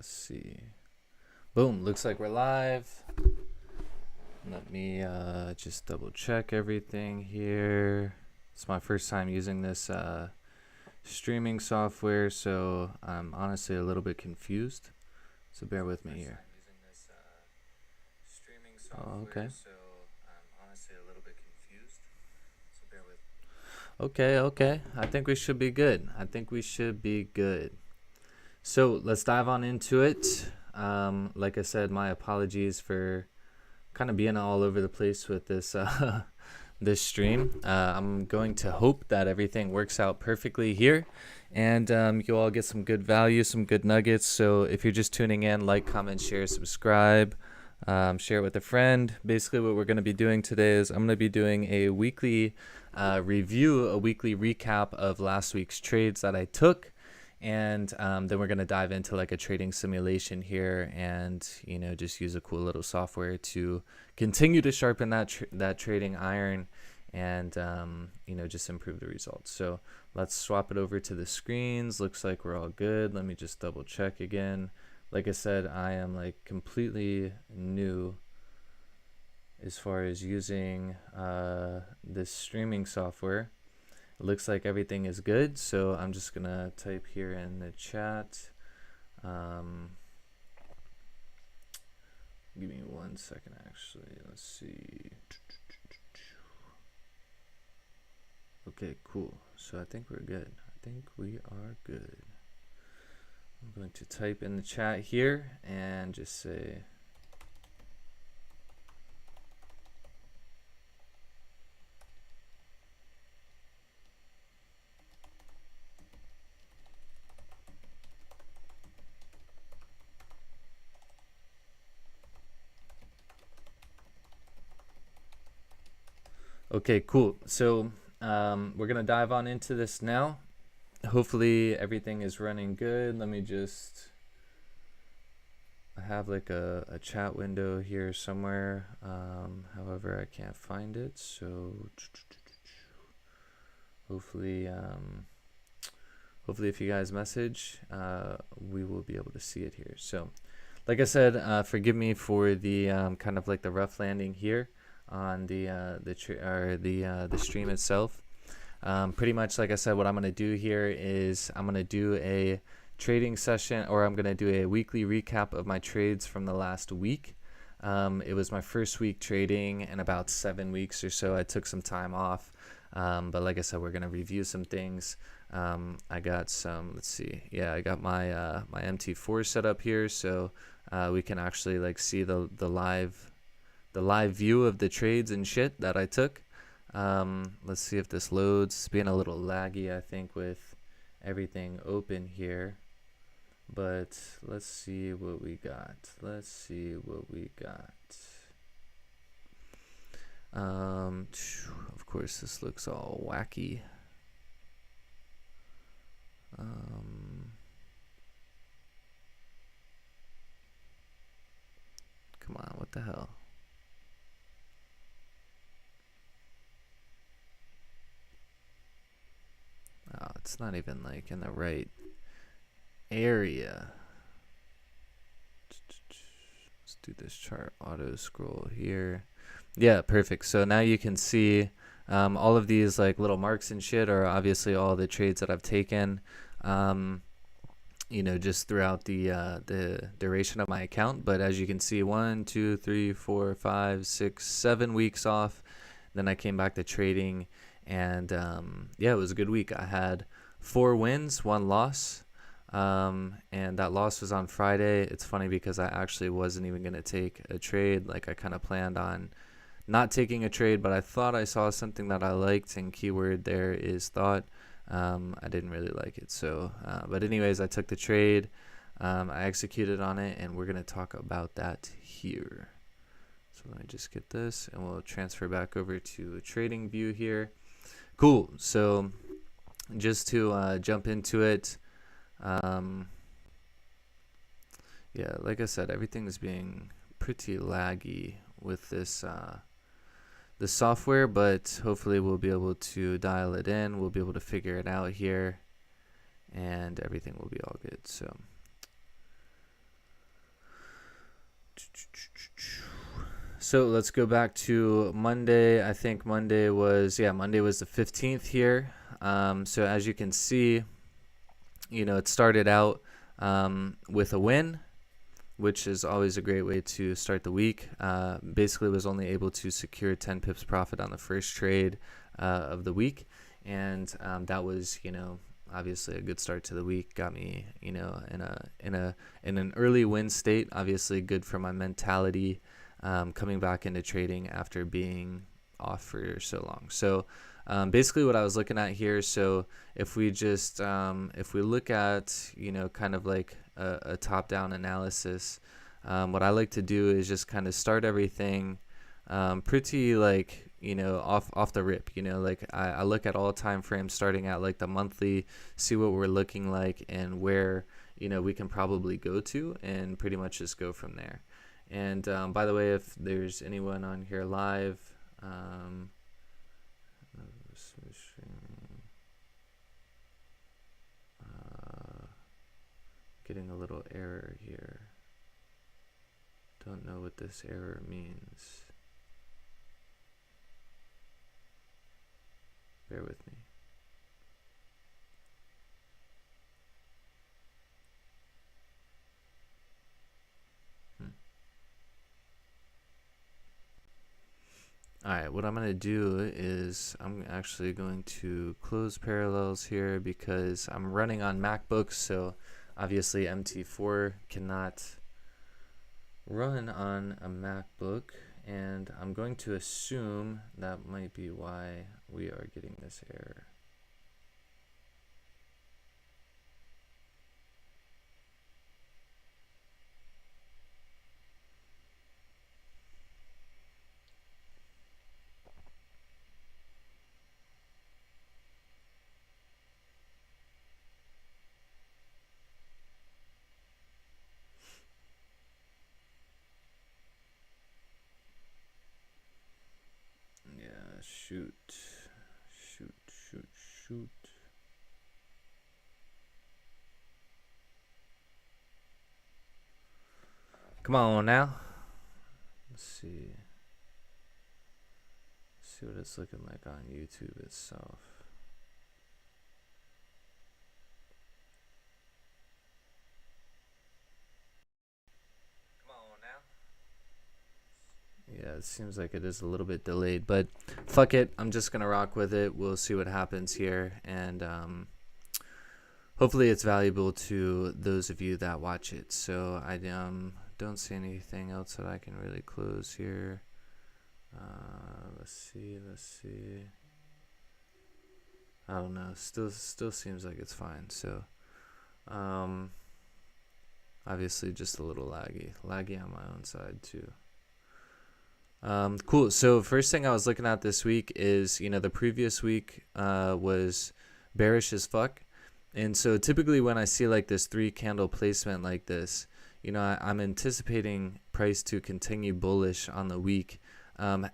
let's see. Boom, looks like we're live. Let me just double check everything here. It's my first time using this streaming software, so I'm honestly a little bit confused. So bear with me here. Oh, okay. Okay. I think we should be good. So let's dive on into it. Like I said, my apologies for kind of being all over the place with this this stream. I'm going to hope that everything works out perfectly here, and you all get some good value, some good nuggets. So if you're just tuning in, like, comment, share, subscribe, share it with a friend. Basically what we're going to be doing today is I'm going to be doing a weekly review, a weekly recap of last week's trades that I took. And then we're going to dive into like a trading simulation here and, you know, just use a cool little software to continue to sharpen that trading iron and, you know, just improve the results. So let's swap it over to the screens. Looks like we're all good. Let me just double check again. Like I said, I am like completely new as far as using this streaming software. It looks like everything is good, so I'm just gonna type here in the chat. Give me 1 second, actually. Let's see. Okay, cool. So I think we're good. I'm going to type in the chat here and just say okay, cool. So we're gonna dive on into this now. Hopefully everything is running good. Let me just, I have like a chat window here somewhere. However, I can't find it. So hopefully if you guys message, we will be able to see it here. So like I said, forgive me for the kind of like the rough landing here on the stream itself. Pretty much, like I said, what I'm going to do here is I'm going to do a trading session, or I'm going to do a weekly recap of my trades from the last week. It was my first week trading in about 7 weeks or so. I took some time off, but like I said, we're going to review some things. I got some, let's see, yeah, I got my my MT4 set up here, so we can actually like see the live view of the trades and shit that I took. Let's see if this loads. It's being a little laggy, I think, with everything open here, but let's see what we got. Of course this looks all wacky. Come on, what the hell? Oh, it's not even like in the right area. Let's do this chart auto scroll here. Yeah, perfect. So now you can see all of these like little marks and shit are obviously all the trades that I've taken, you know, just throughout the duration of my account. But as you can see, 1, 2, 3, 4, 5, 6, 7 weeks off. Then I came back to trading, and yeah, it was a good week. I had 4 wins, 1 loss, and that loss was on Friday. It's funny because I actually wasn't even going to take a trade. Like, I kind of planned on not taking a trade, but I thought I saw something that I liked, and keyword there is thought. I didn't really like it, so but anyways, I took the trade, I executed on it, and we're going to talk about that here. So let me just get this, and we'll transfer back over to a trading view here. Cool. So just to jump into it, yeah, like I said, everything is being pretty laggy with this the software, but hopefully we'll be able to dial it in. We'll be able to figure it out here, and everything will be all good. So So let's go back to Monday. I think Monday was, yeah, Monday was the 15th here. So as you can see, it started out with a win, which is always a great way to start the week. Basically was only able to secure 10 pips profit on the first trade of the week. And that was, obviously a good start to the week. Got me, in an early win state. Obviously good for my mentality, coming back into trading after being off for so long. So basically what I was looking at here, so if we just if we look at kind of like a top-down analysis, what I like to do is just kind of start everything pretty like off the rip. Like I look at all time frames starting at like the monthly, see what we're looking like and where we can probably go to, and pretty much just go from there. And by the way, if there's anyone on here live, getting a little error here. Don't know what this error means. Bear with me. Alright, what I'm going to do is I'm actually going to close parallels here because I'm running on MacBooks, so obviously MT4 cannot run on a MacBook, and I'm going to assume that might be why we are getting this error. Yeah, shoot. Come on now. Let's see. See what it's looking like on YouTube itself. Come on now. Yeah, it seems like it is a little bit delayed, but fuck it. I'm just gonna rock with it. We'll see what happens here, and hopefully it's valuable to those of you that watch it. So I don't see anything else that I can really close here. Let's see. I don't know. Still seems like it's fine. So, obviously just a little laggy on my own side too. Cool. So first thing I was looking at this week is, the previous week was bearish as fuck. And so typically when I see like this 3 candle placement like this, I'm anticipating price to continue bullish on the week,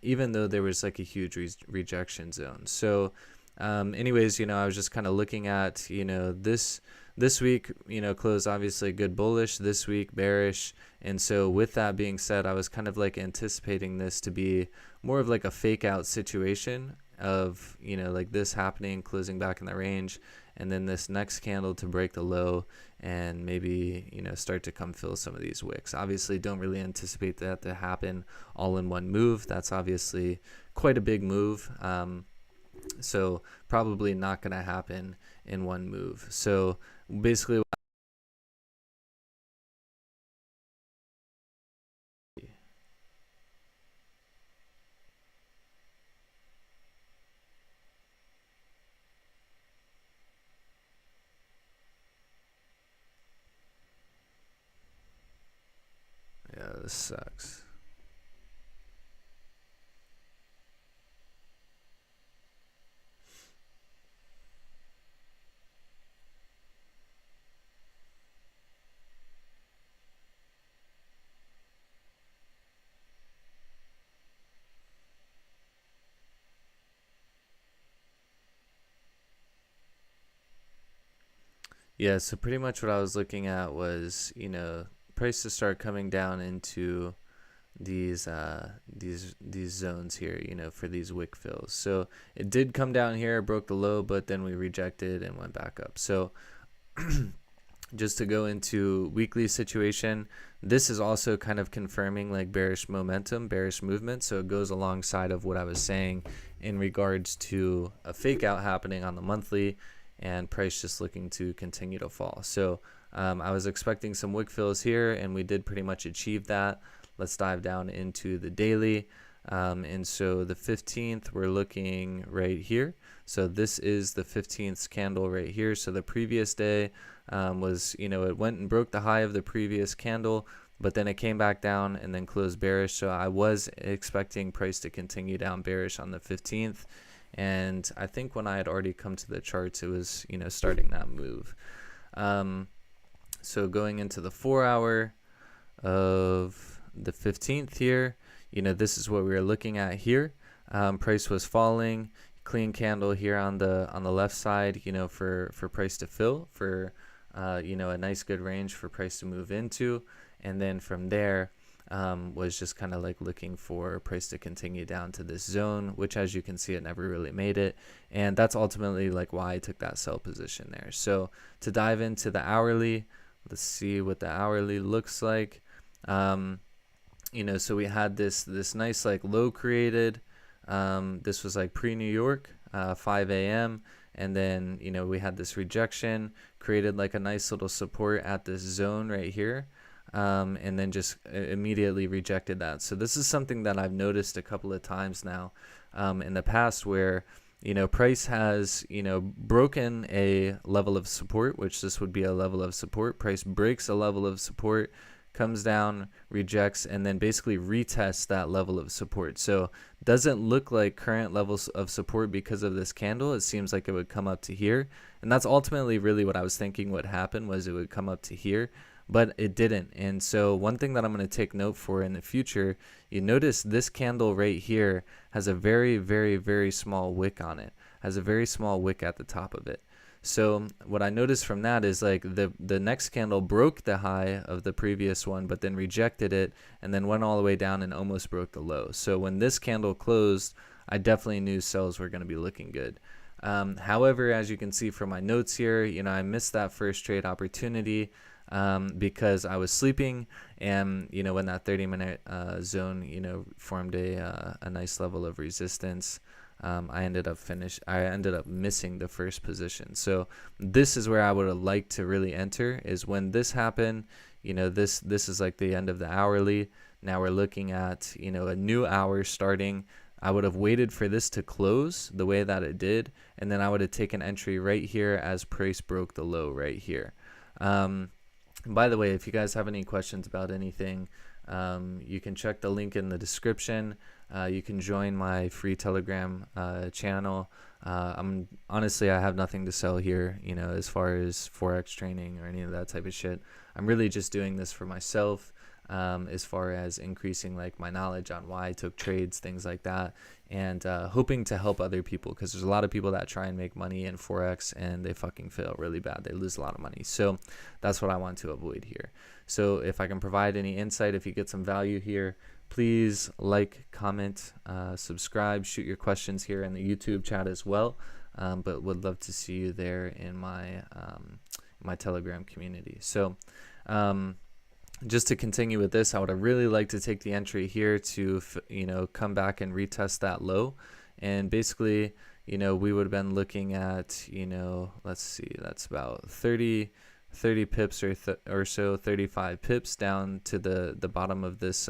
even though there was like a huge rejection zone. So anyways, I was just kind of looking at, this week, closed obviously good bullish, this week bearish. And so with that being said, I was kind of like anticipating this to be more of like a fake out situation of, like this happening, closing back in the range, and then this next candle to break the low and maybe, start to come fill some of these wicks. Obviously don't really anticipate that to happen all in one move. That's obviously quite a big move. So probably not going to happen in one move. So basically yeah, this sucks. Yeah, so pretty much what I was looking at was, price to start coming down into these zones here, for these wick fills. So it did come down here, broke the low, but then we rejected and went back up. So just to go into weekly situation, this is also kind of confirming like bearish momentum, bearish movement. So it goes alongside of what I was saying in regards to a fake out happening on the monthly and price just looking to continue to fall. So I was expecting some wick fills here, and we did pretty much achieve that. Let's dive down into the daily. And so the 15th, we're looking right here. So this is the 15th candle right here. So the previous day was, it went and broke the high of the previous candle, but then it came back down and then closed bearish. So I was expecting price to continue down bearish on the 15th. And I think when I had already come to the charts, it was, starting that move. So going into the 4 hour of the 15th here, this is what we were looking at here. Price was falling, clean candle here on the left side, for price to fill, for a nice good range for price to move into. And then from there was just kind of like looking for price to continue down to this zone, which as you can see, it never really made it. And that's ultimately like why I took that sell position there. So to dive into the hourly, let's see what the hourly looks like. So we had this nice like low created. This was like pre-New York, 5 a.m. And then, we had this rejection, created like a nice little support at this zone right here. And then just immediately rejected that. So this is something that I've noticed a couple of times now in the past where, price has, broken a level of support, which this would be a level of support. Price breaks a level of support, comes down, rejects, and then basically retests that level of support. So doesn't look like current levels of support because of this candle. It seems like it would come up to here. And that's ultimately really what I was thinking would happen, was it would come up to here, but it didn't. And so one thing that I'm going to take note for in the future, you notice this candle right here has a very, very, very small wick on it, has a very small wick at the top of it. So what I noticed from that is like the next candle broke the high of the previous one, but then rejected it and then went all the way down and almost broke the low. So when this candle closed, I definitely knew sells were going to be looking good. However, as you can see from my notes here, I missed that first trade opportunity because I was sleeping, and when that 30-minute zone formed a nice level of resistance, I ended up missing the first position. So this is where I would have liked to really enter, is when this happened. This is like the end of the hourly. Now we're looking at a new hour starting. I would have waited for this to close the way that it did, and then I would have taken entry right here as price broke the low right here. By the way, if you guys have any questions about anything, you can check the link in the description. You can join my free Telegram channel. Honestly, I have nothing to sell here, as far as Forex training or any of that type of shit. I'm really just doing this for myself, as far as increasing like my knowledge on why I took trades, things like that, and hoping to help other people, because there's a lot of people that try and make money in Forex and they fucking fail really bad. They lose a lot of money. So that's what I want to avoid here. So if I can provide any insight, if you get some value here, please like, comment, subscribe, shoot your questions here in the YouTube chat as well. But would love to see you there in my my Telegram community. So just to continue with this, I would have really liked to take the entry here to come back and retest that low, and basically we would have been looking at let's see, that's about 30 pips or so, 35 pips down to the bottom of this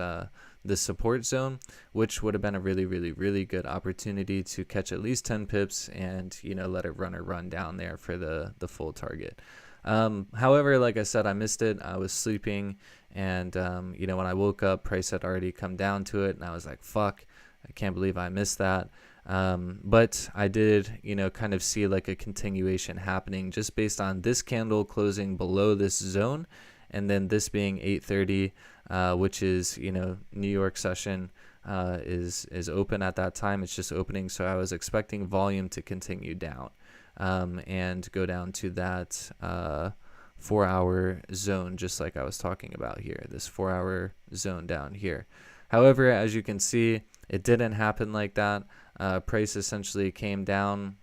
this support zone, which would have been a really, really, really good opportunity to catch at least 10 pips and let it run down there for the full target. However, like I said, I missed it. I was sleeping, and when I woke up, price had already come down to it, and I was like, fuck, I can't believe I missed that. But I did kind of see like a continuation happening just based on this candle closing below this zone, and then this being 8:30, which is New York session is open at that time. It's just opening, so I was expecting volume to continue down and go down to that 4 hour zone, just like I was talking about here, this 4 hour zone down here. However, as you can see, it didn't happen like that. Price essentially came down.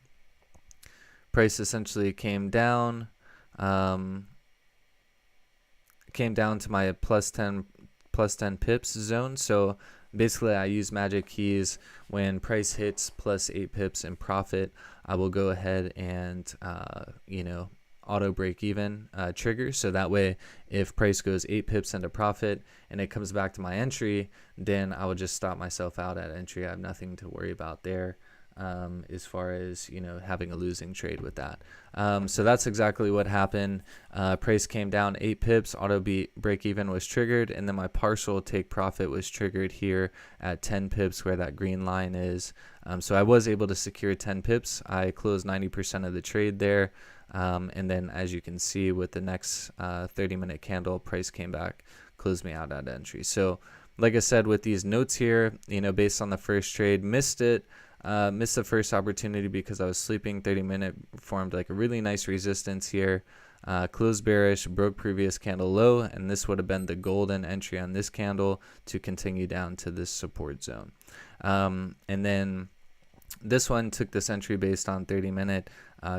Came down to my plus 10 pips zone. So basically I use magic keys. When price hits plus 8 pips in profit, I will go ahead and auto break even trigger. So that way, if price goes 8 pips into profit and it comes back to my entry, then I will just stop myself out at entry. I have nothing to worry about there. As far as having a losing trade with that. So that's exactly what happened. Price came down 8 pips, auto break even was triggered, and then my partial take profit was triggered here at 10 pips where that green line is. So I was able to secure 10 pips. I closed 90% of the trade there. And then as you can see with the next 30-minute candle, price came back, closed me out at entry. So like I said, with these notes here, based on the first trade, missed the first opportunity because I was sleeping. 30-minute formed like a really nice resistance here. Closed bearish, broke previous candle low, and this would have been the golden entry on this candle to continue down to this support zone. And then this one took this entry based on 30-minute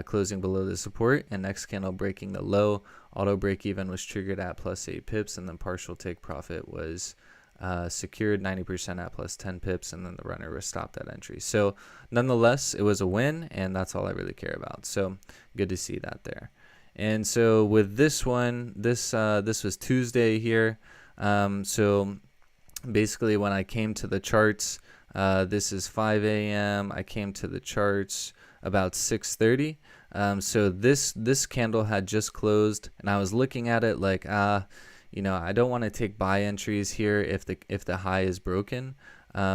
closing below the support, and next candle breaking the low. Auto break even was triggered at plus 8 pips, and then partial take profit was secured 90% at plus 10 pips, and then the runner was stopped at entry. So nonetheless, it was a win, and that's all I really care about. So good to see that there. And so with this one, this was Tuesday here. So basically when I came to the charts, this is 5 a.m. I came to the charts about 6:30. So this candle had just closed, and I was looking at it like, I don't want to take buy entries here if the high is broken,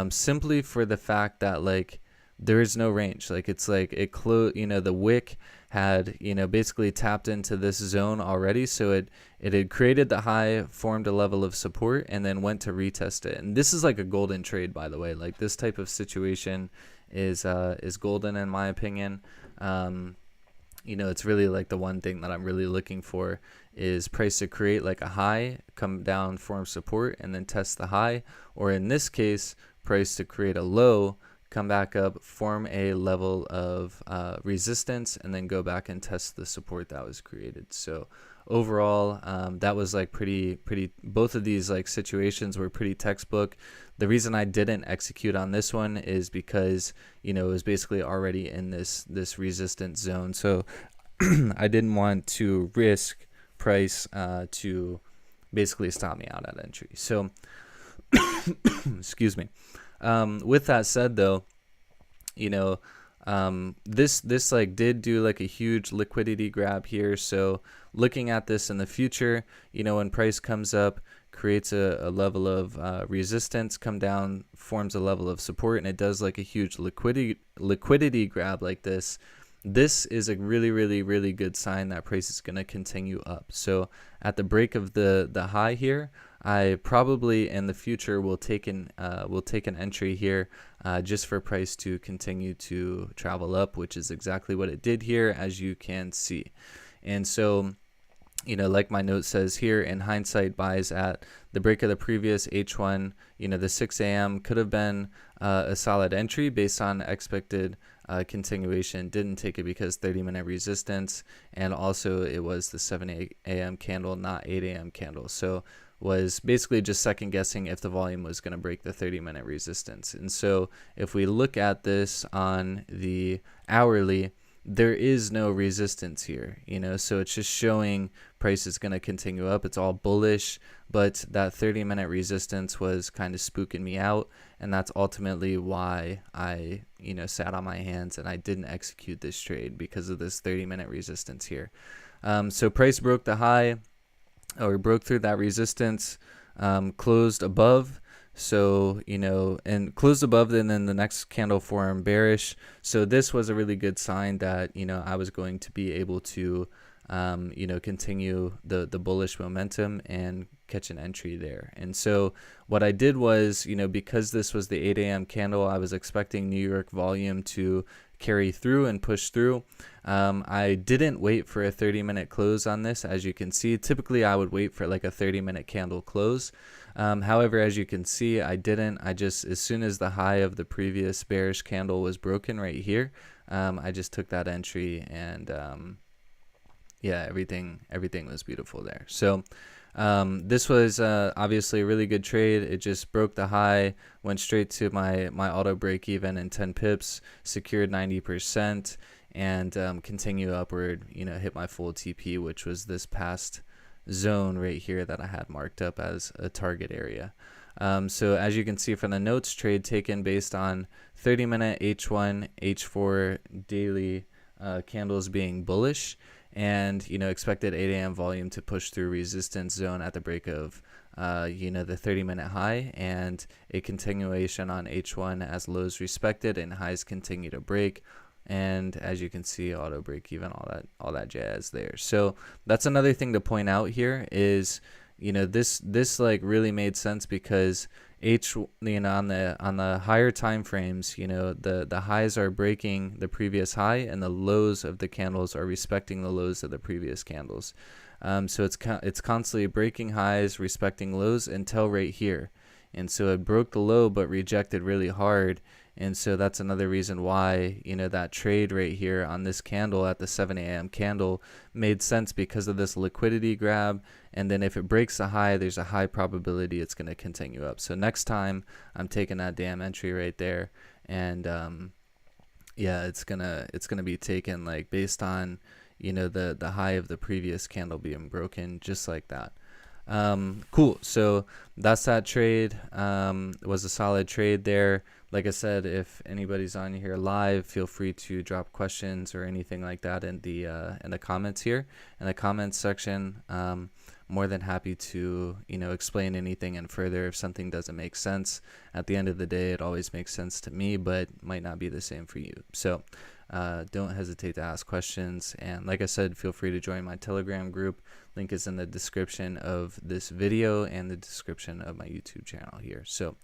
simply for the fact that like there is no range. Like it's like it closed, the wick had basically tapped into this zone already, so it had created the high, formed a level of support, and then went to retest it. And this is like a golden trade, by the way. Like this type of situation is golden in my opinion. It's really like the one thing that I'm really looking for is price to create like a high, come down, form support, and then test the high. Or in this case, price to create a low, come back up, form a level of resistance, and then go back and test the support that was created. So overall, that was like pretty, both of these like situations were pretty textbook. The reason I didn't execute on this one is because, it was basically already in this resistance zone. So I didn't want to risk price to basically stop me out at entry. So excuse me. With that said though, this like did do like a huge liquidity grab here. So looking at this in the future, when price comes up, creates a level of resistance, come down, forms a level of support, and it does like a huge liquidity grab like this. This is a really, really good sign that price is going to continue up. So at the break of the high here, I probably in the future will take an entry here just for price to continue to travel up, which is exactly what it did here, as you can see. And so, like my note says here, in hindsight, buys at the break of the previous H1, the 6 a.m. could have been a solid entry based on expected continuation. Didn't take it because 30-minute resistance, and also it was the 7 a.m. candle, not 8 a.m. candle. So was basically just second guessing if the volume was going to break the 30-minute resistance. And so if we look at this on the hourly, there is no resistance here, so it's just showing price is going to continue up. It's all bullish, but that 30-minute resistance was kind of spooking me out, and that's ultimately why I sat on my hands and I didn't execute this trade, because of this 30-minute resistance here. So price broke the high, or broke through that resistance, closed above. So, and closed above, and then the next candle formed bearish. So this was a really good sign that, I was going to be able to, continue the bullish momentum and catch an entry there. And so what I did was, because this was the 8 a.m. candle, I was expecting New York volume to carry through and push through. I didn't wait for a 30-minute close on this. As you can see, typically I would wait for like a 30-minute candle close. However, as you can see, I didn't. I just, as soon as the high of the previous bearish candle was broken right here, I just took that entry, and yeah, everything was beautiful there. So this was obviously a really good trade. It just broke the high, went straight to my auto break even in 10 pips, secured 90%, and continue upward, hit my full TP, which was this past zone right here that I had marked up as a target area. So as you can see from the notes, trade taken based on 30-minute H1, H4 daily candles being bullish, and expected 8 a.m. volume to push through resistance zone at the break of the 30-minute high, and a continuation on H1 as lows respected and highs continue to break. And as you can see, auto break even, all that jazz there. So that's another thing to point out here is, this like really made sense because on the higher time frames, the highs are breaking the previous high, and the lows of the candles are respecting the lows of the previous candles. So it's constantly breaking highs, respecting lows until right here. And so it broke the low but rejected really hard. And so that's another reason why, that trade right here on this candle at the 7 a.m. candle made sense, because of this liquidity grab. And then if it breaks the high, there's a high probability it's going to continue up. So next time I'm taking that damn entry right there. And yeah, it's gonna be taken like based on, the high of the previous candle being broken, just like that. Cool. So that's that trade. It was a solid trade there. Like I said, if anybody's on here live, feel free to drop questions or anything like that in the comments here, in the comments section. More than happy to explain anything and further if something doesn't make sense. At the end of the day, it always makes sense to me, but might not be the same for you. So don't hesitate to ask questions, and like I said, feel free to join my Telegram group. Link is in the description of this video and the description of my YouTube channel here. So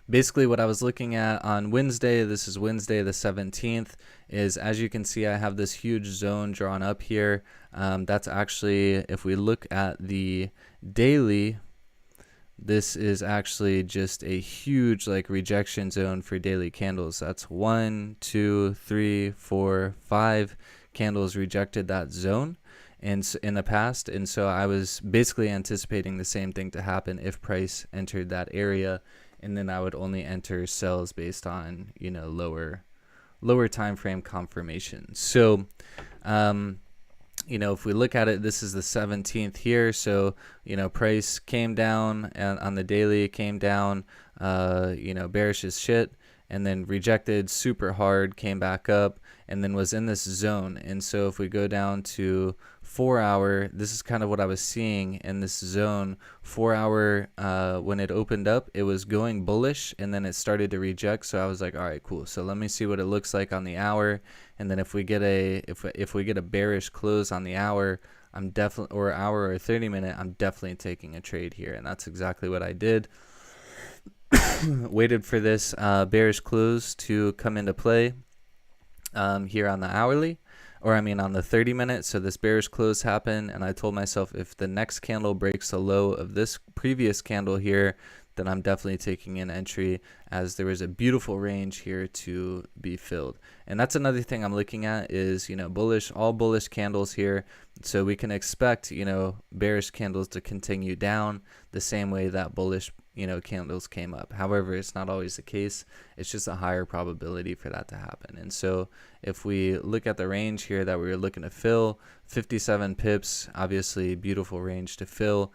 basically what I was looking at on Wednesday, this is Wednesday the 17th, is as you can see, I have this huge zone drawn up here. That's actually, if we look at the daily, this is actually just a huge like rejection zone for daily candles. That's 1, 2, 3, 4, 5 candles rejected that zone in the past, and so I was basically anticipating the same thing to happen if price entered that area, and then I would only enter sells based on lower time frame confirmation. So if we look at it, this is the 17th here. So, price came down, and on the daily came down, bearish as shit, and then rejected super hard, came back up, and then was in this zone. And so if we go down to 4 hour, this is kind of what I was seeing in this zone. 4 hour, when it opened up, it was going bullish, and then it started to reject. So I was like, all right, cool. So let me see what it looks like on the hour. And then if we get a bearish close on the hour, I'm definitely, or hour or 30-minute, I'm definitely taking a trade here. And that's exactly what I did. Waited for this bearish close to come into play here on the hourly, or on the 30-minute. So this bearish close happened, and I told myself if the next candle breaks the low of this previous candle here, then I'm definitely taking an entry, as there was a beautiful range here to be filled. And that's another thing I'm looking at is, bullish, all bullish candles here. So we can expect, bearish candles to continue down the same way that bullish, candles came up. However, it's not always the case. It's just a higher probability for that to happen. And so if we look at the range here that we were looking to fill, 57 pips, obviously beautiful range to fill,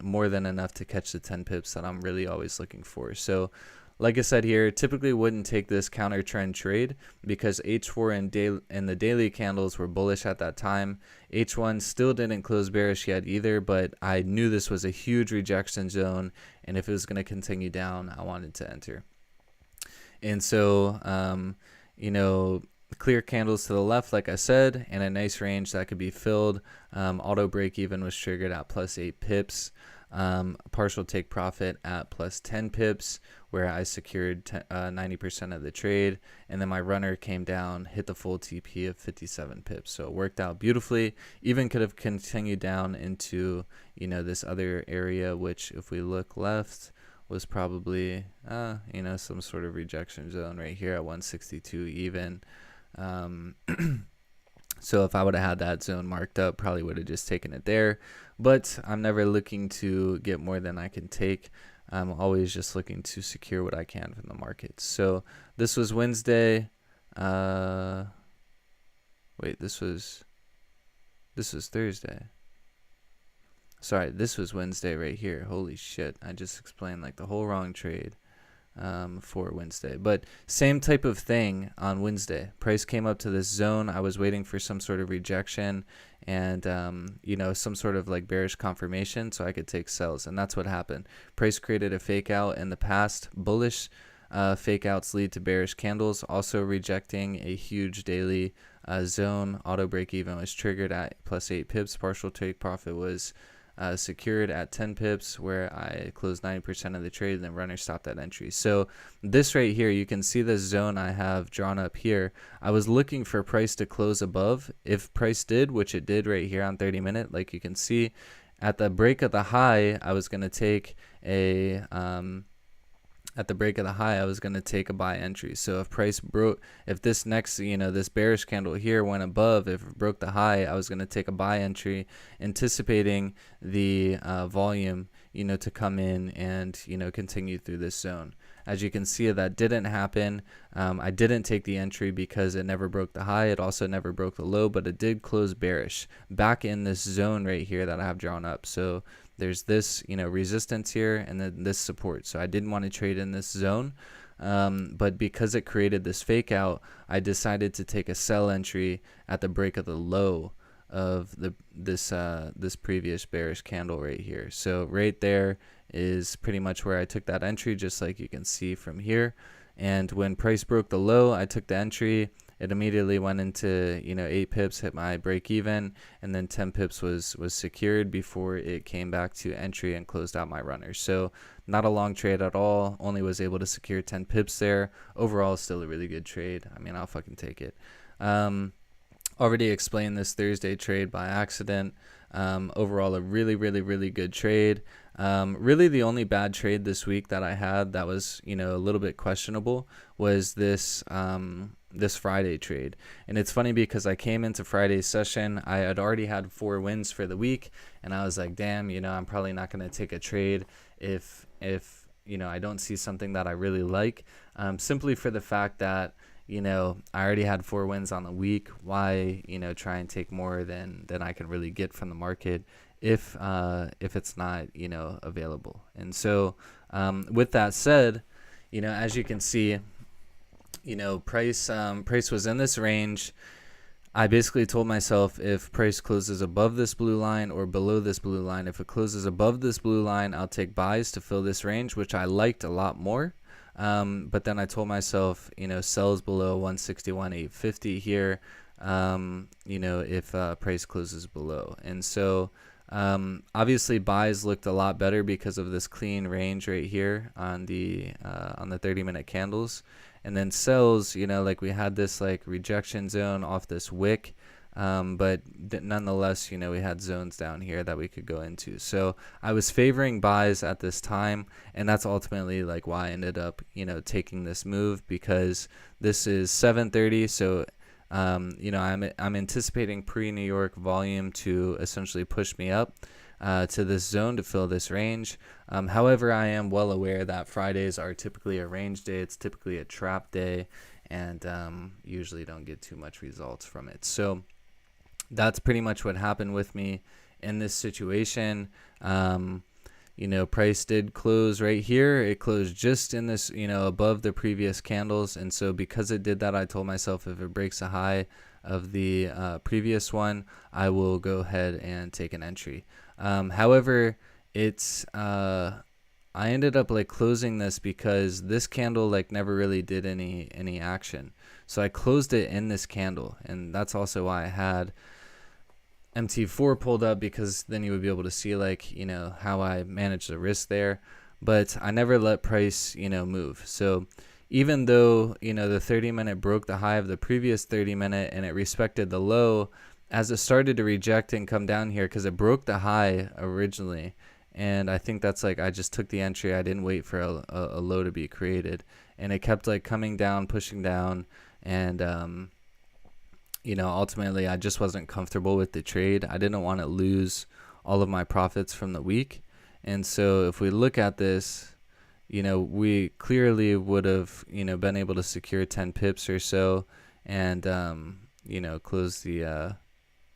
more than enough to catch the 10 pips that I'm really always looking for. So like I said here, typically wouldn't take this counter trend trade because H4 and the daily candles were bullish at that time. H1 still didn't close bearish yet either, but I knew this was a huge rejection zone, and if it was going to continue down, I wanted to enter. And so, clear candles to the left, like I said, and a nice range that could be filled. Auto break even was triggered at +8 pips. partial take profit at plus 10 pips, where I secured 90% of the trade, and then my runner came down, hit the full TP of 57 pips. So it worked out beautifully. Even could have continued down into, you know, this other area, which if we look left was probably, you know, some sort of rejection zone right here at 162 even. So if I would have had that zone marked up, probably would have just taken it there. But I'm never looking to get more than I can take. I'm always just looking to secure what I can from the market. So this was Wednesday. Wait, this was Thursday. Sorry, this was Wednesday right here. Holy shit, I just explained like the whole wrong trade for Wednesday. But same type of thing on Wednesday. Price came up to this zone. I was waiting for some sort of rejection and you know, some sort of like bearish confirmation so I could take sells, and that's what happened. Price created a fake out in the past. Bullish fake outs lead to bearish candles, also rejecting a huge daily zone. Auto break even was triggered at plus 8 pips. Partial take profit was secured at 10 pips, where I closed 90% of the trade, and then runner stopped at entry. So this right here, you can see the zone I have drawn up here. I was looking for price to close above. If price did, which it did right here on 30-minute, like you can see at the break of the high, I was going to take a at the break of the high, I was going to take a buy entry. So if price broke, if this next, you know, this bearish candle here went above, if it broke the high, I was going to take a buy entry, anticipating the volume, you know, to come in and, you know, continue through this zone. As you can see, that didn't happen. I didn't take the entry because it never broke the high. It also never broke the low, but it did close bearish back in this zone right here that I have drawn up. So there's this, you know, resistance here, and then this support. So I didn't want to trade in this zone, but because it created this fake out, I decided to take a sell entry at the break of the low of this previous bearish candle right here. So right there is pretty much where I took that entry, just like you can see from here. And when price broke the low, I took the entry. It immediately went into, you know, 8 pips, hit my break even, and then 10 pips was secured before it came back to entry and closed out my runner. So not a long trade at all. Only was able to secure 10 pips there. Overall, still a really good trade. I mean, I'll fucking take it. Already explained this Thursday trade by accident. Overall, a really, really, really good trade. Really the only bad trade this week that I had that was, you know, a little bit questionable was this this Friday trade. And it's funny because I came into Friday's session, I had already had 4 wins for the week, and I was like, damn, you know, I'm probably not going to take a trade if you know, I don't see something that I really like, simply for the fact that, you know, I already had 4 wins on the week. Why, you know, try and take more than I can really get from the market if it's not, you know, available. And so with that said, you know, as you can see, you know, price was in this range. I basically told myself if price closes above this blue line or below this blue line, if it closes above this blue line, I'll take buys to fill this range, which I liked a lot more. But then I told myself, you know, sells below 161.850 here, you know, if price closes below. And so obviously buys looked a lot better because of this clean range right here on the 30-minute candles. And then sells, you know, like we had this like rejection zone off this wick, but nonetheless, you know, we had zones down here that we could go into. So I was favoring buys at this time, and that's ultimately like why I ended up, you know, taking this move, because this is 7:30. So you know, I'm anticipating pre-New York volume to essentially push me up to this zone to fill this range. However, I am well aware that Fridays are typically a range day. It's typically a trap day, and usually don't get too much results from it. So that's pretty much what happened with me in this situation. You know, price did close right here. It closed just in this, you know, above the previous candles. And so because it did that, I told myself if it breaks a high of the previous one, I will go ahead and take an entry. However, it's I ended up like closing this because this candle like never really did any action. So I closed it in this candle, and that's also why I had MT4 pulled up, because then you would be able to see, like, how I manage the risk there. But I never let price, move. So even though, the 30-minute broke the high of the previous 30-minute and it respected the low, as it started to reject and come down here, because it broke the high originally, and I think that's like, I just took the entry. I didn't wait for a low to be created, and it kept like coming down, pushing down, and ultimately I just wasn't comfortable with the trade. I didn't want to lose all of my profits from the week. And so if we look at this, we clearly would have, been able to secure 10 pips or so, and, close the,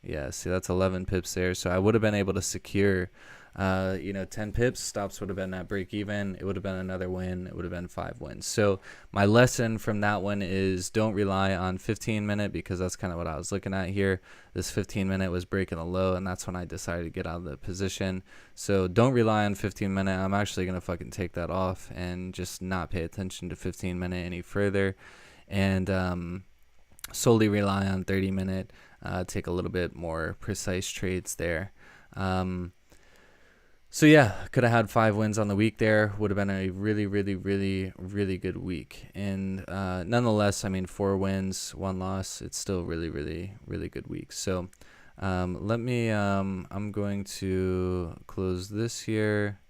yeah, see, that's 11 pips there. So I would have been able to secure, 10 pips. Stops would have been at break even. It would have been another win. It would have been 5 wins. So my lesson from that one is, don't rely on 15-minute, because that's kind of what I was looking at here. This 15-minute was breaking a low, and that's when I decided to get out of the position. So don't rely on 15-minute. I'm actually going to fucking take that off and just not pay attention to 15-minute any further, and solely rely on 30-minute. Take a little bit more precise trades there. So yeah, could have had 5 wins on the week there. Would have been a really, really, really, really good week. And nonetheless, I mean, 4 wins, 1 loss. It's still really, really, really good week. So let me, I'm going to close this here.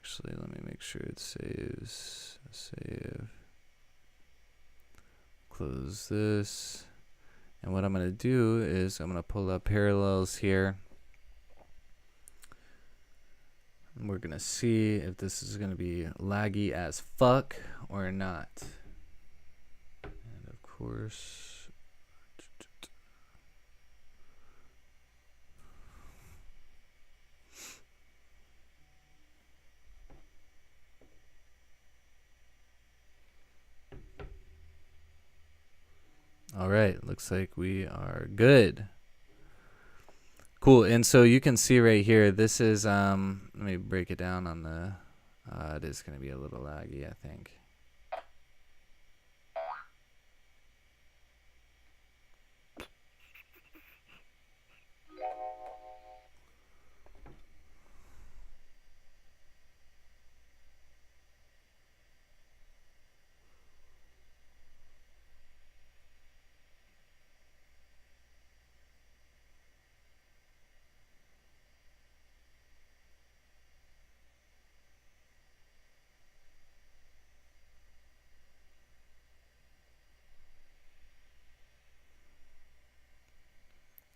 Actually, let me make sure it saves. Save. Close this. And what I'm going to do is I'm going to pull up parallels here. And we're going to see if this is going to be laggy as fuck or not. And of course, all right, looks like we are good. Cool. And so you can see right here, this is, let me break it down on the, it is going to be a little laggy, I think.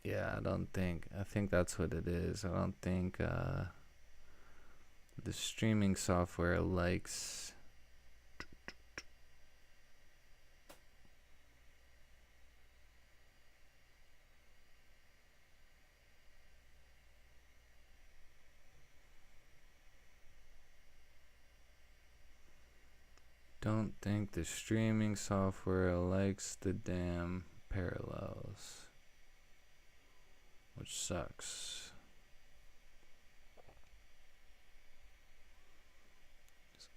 Yeah, I think that's what it is. I don't think the streaming software likes. Don't think the streaming software likes the damn parallels, which sucks.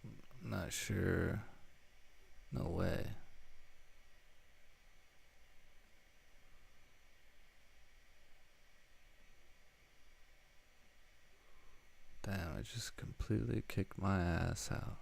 I'm not sure. No way. Damn, I just completely kicked my ass out.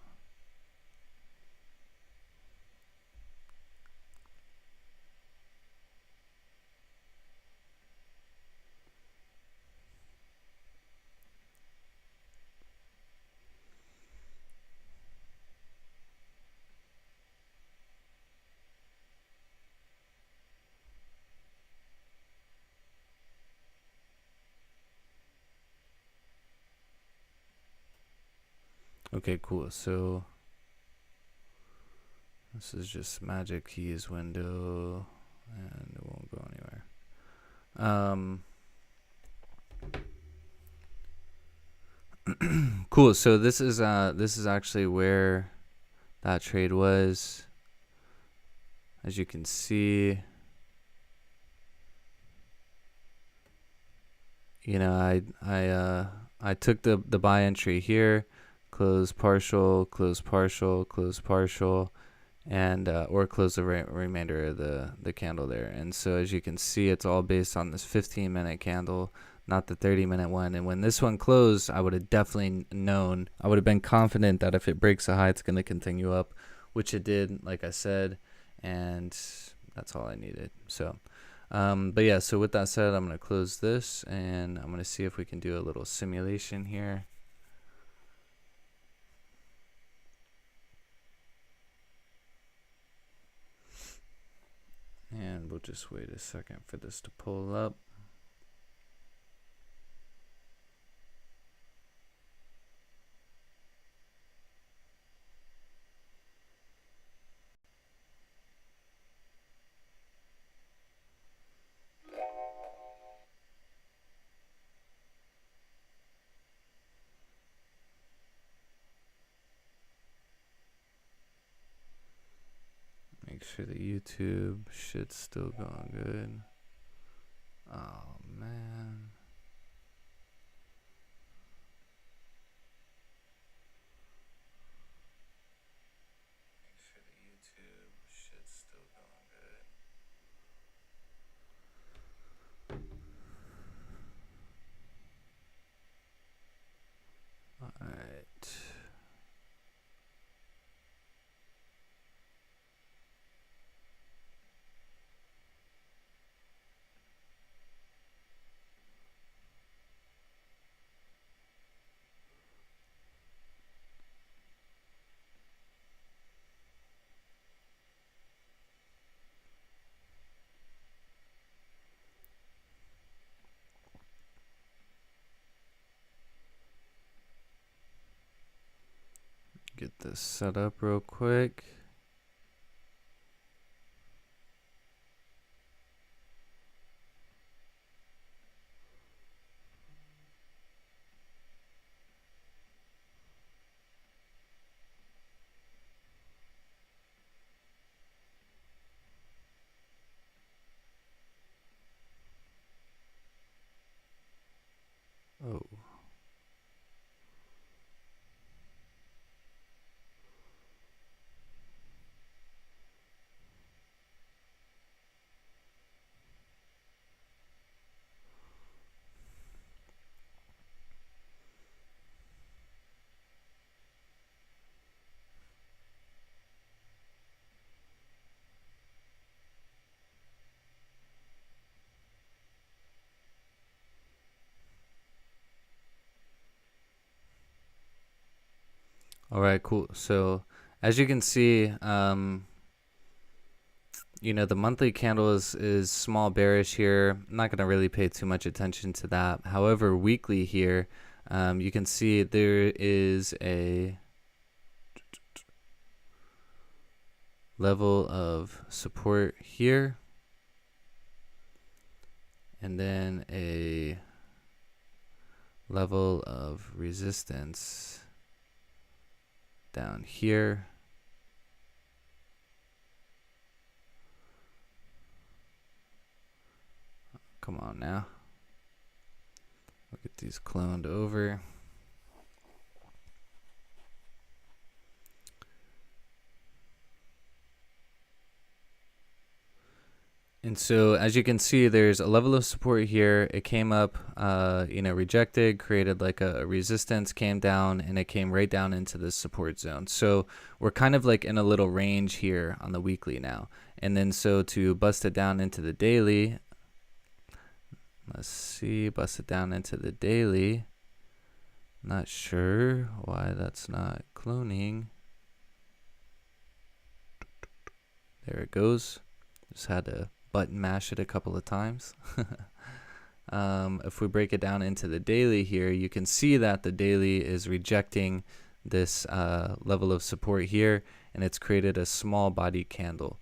Okay, cool. So this is just magic keys window, and it won't go anywhere. Cool. So this is actually where that trade was. As you can see, I took the buy entry here, close partial, close partial, close partial, and or close the remainder of the candle there. And so as you can see, it's all based on this 15-minute candle, not the 30-minute one. And when this one closed, I would have definitely known, I would have been confident that if it breaks a high, it's going to continue up, which it did, like I said, and that's all I needed. So but yeah, so with that said, I'm going to close this, and I'm going to see if we can do a little simulation here. And we'll just wait a second for this to pull up. Make sure the YouTube shit's still going good. Oh man. Make sure the YouTube shit's still going good. Alright. Get this set up real quick. Oh. All right, cool. So as you can see, you know, the monthly candle is small bearish here. I'm not going to really pay too much attention to that. However, weekly here, you can see there is a level of support here, and then a level of resistance down here. Come on now. We'll get these cloned over. And so as you can see, there's a level of support here. It came up, you know, rejected, created like a resistance, came down, and it came right down into the support zone. So we're kind of like in a little range here on the weekly now. And then so to bust it down into the daily, let's see, bust it down into the daily. Not sure why that's not cloning. There it goes. Just had to button mash it a couple of times. If we break it down into the daily here, you can see that the daily is rejecting this level of support here, and it's created a small body candle.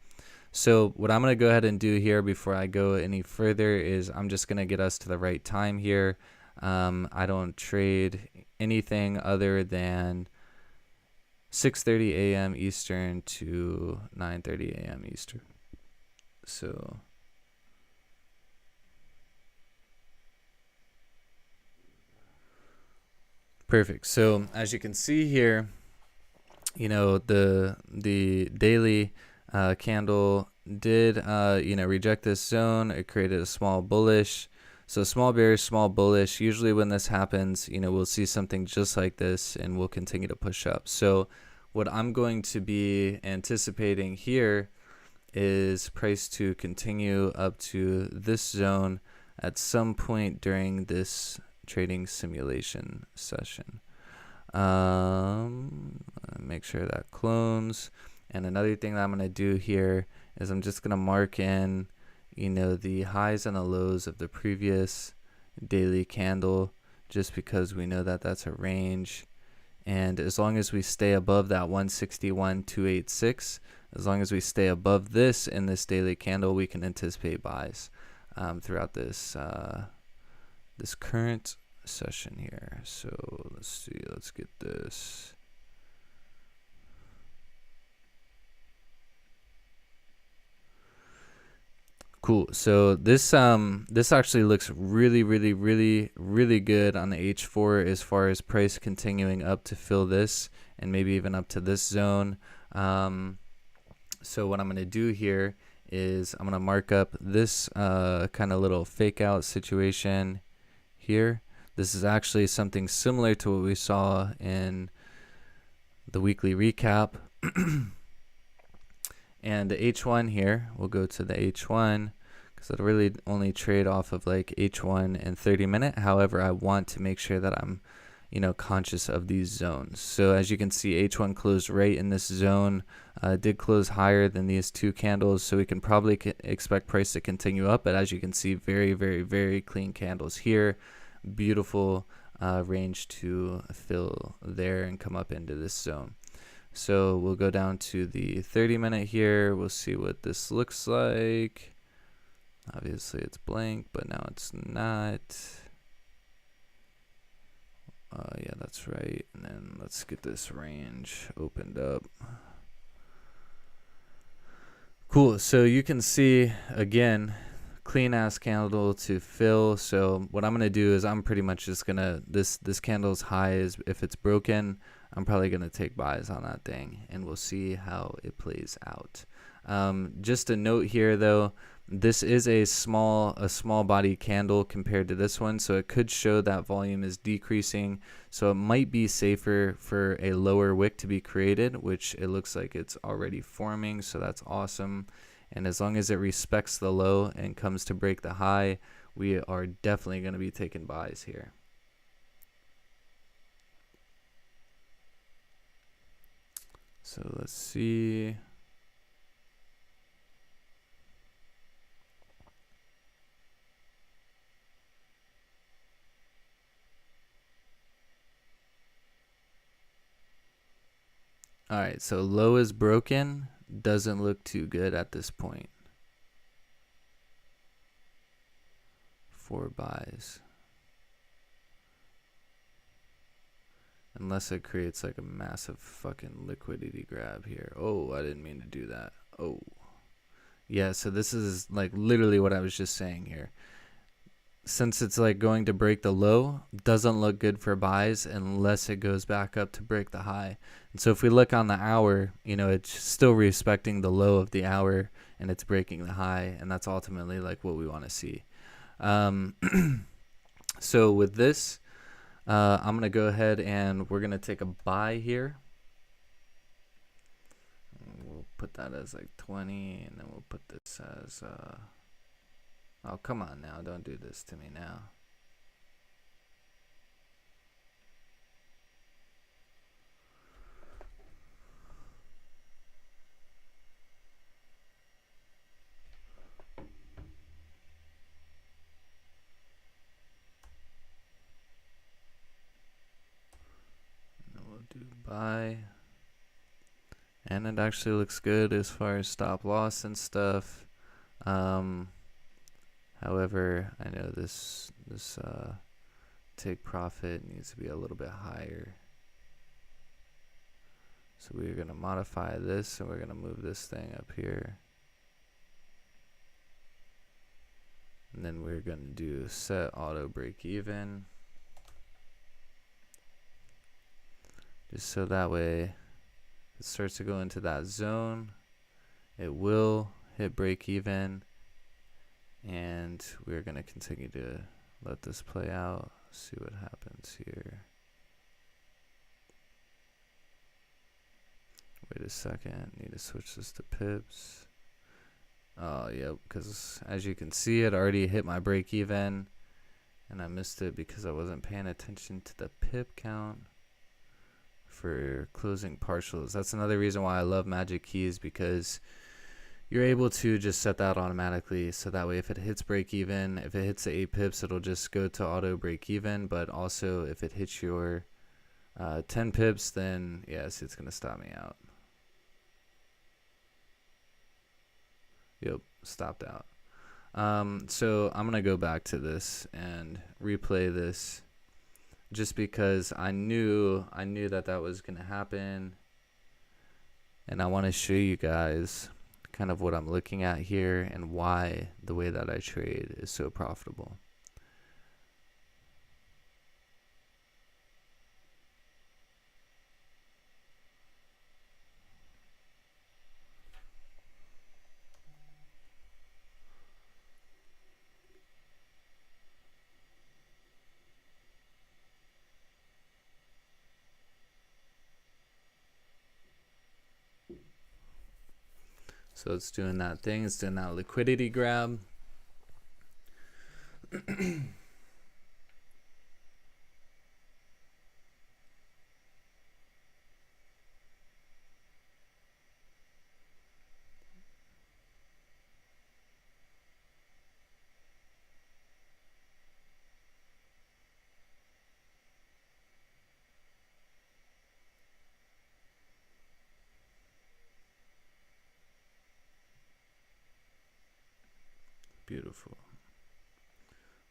So what I'm going to go ahead and do here before I go any further is I'm just going to get us to the right time here. I don't trade anything other than 6:30 a.m. Eastern to 9:30 a.m. Eastern. So perfect. So as you can see here, you know, the daily candle did reject this zone. It created a small bullish. So small bearish, small bullish. Usually when this happens, we'll see something just like this and we'll continue to push up. So what I'm going to be anticipating here is price to continue up to this zone at some point during this trading simulation session. Make sure that clones. And another thing that I'm going to do here is I'm just going to mark in, the highs and the lows of the previous daily candle, just because we know that that's a range. And as long as we stay above that 161.286, as long as we stay above this in this daily candle, we can anticipate buys throughout this this current session here. So let's see, let's get this. Cool. So this actually looks really good on the H4 as far as price continuing up to fill this and maybe even up to this zone. So what I'm going to do here is I'm going to mark up this kind of little fake out situation here. This is actually something similar to what we saw in the weekly recap. And the H1 here, we'll go to the H1 because it'll really only trade off of like H1 and 30-minute. However, I want to make sure that I'm, conscious of these zones. So as you can see, H1 closed right in this zone, did close higher than these two candles. So we can probably expect price to continue up. But as you can see, very clean candles here. Beautiful range to fill there and come up into this zone. So we'll go down to the 30-minute here. We'll see what this looks like. Obviously it's blank, but now it's not. Yeah, that's right. And then let's get this range opened up. Cool. So you can see, again, clean ass candle to fill. So what I'm going to do is I'm pretty much just going to, this candle's high is, if it's broken, I'm probably going to take buys on that thing, and we'll see how it plays out. Just a note here though, this is a small body candle compared to this one, so it could show that volume is decreasing. So it might be safer for a lower wick to be created, which it looks like it's already forming, so that's awesome. And as long as it respects the low and comes to break the high, we are definitely going to be taking buys here. So let's see. All right, so low is broken. Doesn't look too good at this point. 4 buys. Unless it creates like a massive fucking liquidity grab here. Oh, I didn't mean to do that. Oh. Yeah, so this is like literally what I was just saying here. Since it's like going to break the low, doesn't look good for buys unless it goes back up to break the high. And so if we look on the hour, it's still respecting the low of the hour and it's breaking the high, and that's ultimately like what we want to see. So with this, I'm gonna go ahead and we're gonna take a buy here. We'll put that as like 20, and then we'll put this as oh, come on now, don't do this to me now. Do buy, and it actually looks good as far as stop loss and stuff. However, I know this take profit needs to be a little bit higher, so we're going to modify this, and we're going to move this thing up here, and then we're going to do set auto break even. Just so that way It starts to go into that zone, it will hit break even, and we're going to continue to let this play out, see what happens here. Wait a second, need to switch this to pips. Oh, yep, because as you can see, it already hit my break even, and I missed it because I wasn't paying attention to the pip count for closing partials. That's another reason why I love Magic Keys, because you're able to just set that automatically, so that way if it hits break even, if it hits the 8 pips, it'll just go to auto break even. But also if it hits your 10 pips, then yes, it's gonna stop me out. Yep, stopped out. So I'm gonna go back to this and replay this, just because I knew that was gonna happen, and I want to show you guys kind of what I'm looking at here and why the way that I trade is so profitable. So it's doing that thing, it's doing that liquidity grab. Beautiful.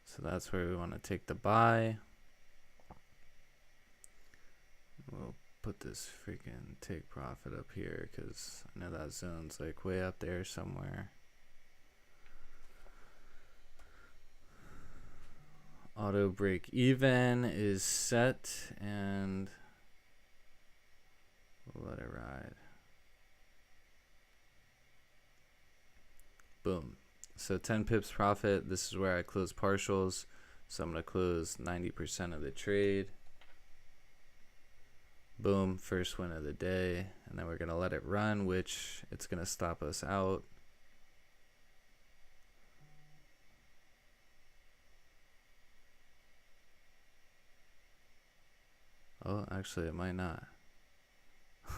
So that's where we want to take the buy. We'll put this freaking take profit up here because I know that zone's like way up there somewhere. Auto break even is set, and we'll let it ride. Boom. So 10 pips profit. This is where I close partials. So I'm going to close 90% of the trade. Boom, first win of the day. And then we're going to let it run, which it's going to stop us out. Oh, actually it might not.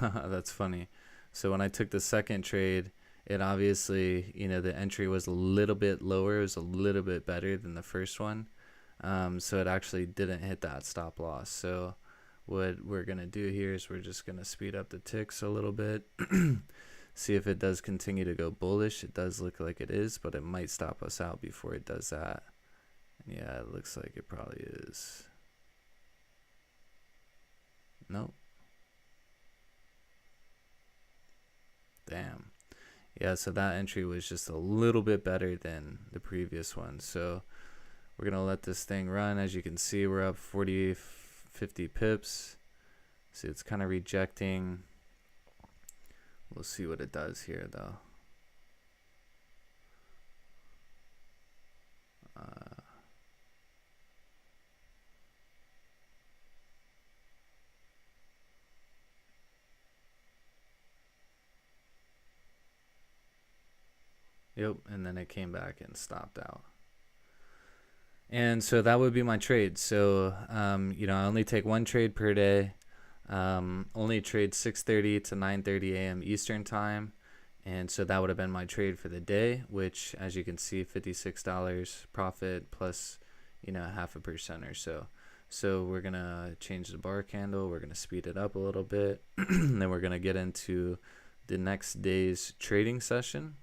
That's funny. So when I took the second trade, it obviously, you know, the entry was a little bit lower. It was a little bit better than the first one. So it actually didn't hit that stop loss. So what we're going to do here is we're just going to speed up the ticks a little bit. See if it does continue to go bullish. It does look like it is, but it might stop us out before it does that. And yeah, it looks like it probably is. Nope. Damn. Yeah, so that entry was just a little bit better than the previous one. So we're going to let this thing run. As you can see, we're up 40, 50 pips. See, it's kind of rejecting. We'll see what it does here, though. Yep, and then it came back and stopped out. And so that would be my trade. So, you know, I only take one trade per day. Only trade 6:30 to 9:30 a.m. Eastern time. And so that would have been my trade for the day, which, as you can see, $56 profit plus, you know, 0.5% or so. So we're going to change the bar candle. We're going to speed it up a little bit. Then we're going to get into the next day's trading session.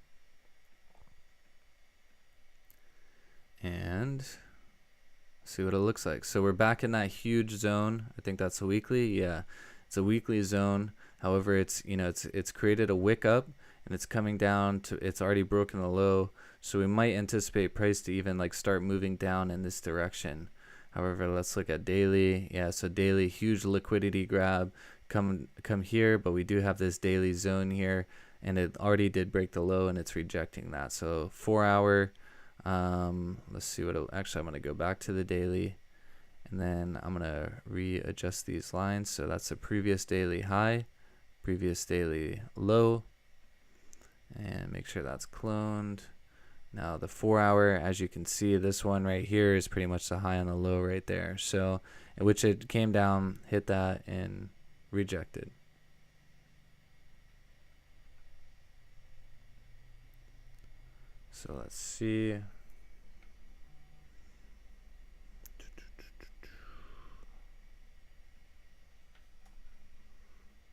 And see what it looks like. So we're back in that huge zone. I think that's a weekly. Yeah, it's a weekly zone. However, it's, you know, it's created a wick up, and it's coming down to, it's already broken the low. So we might anticipate price to even like start moving down in this direction. However, let's look at daily. Yeah, so daily, huge liquidity grab come here, but we do have this daily zone here, and it already did break the low, and it's rejecting that. So 4 hour, let's see what actually I'm going to go back to the daily, and then I'm going to readjust these lines. So that's the previous daily high, previous daily low, and make sure that's cloned. Now the 4 hour, as you can see, this one right here is pretty much the high and the low right there. So, in which it came down, hit that, and rejected. So let's see.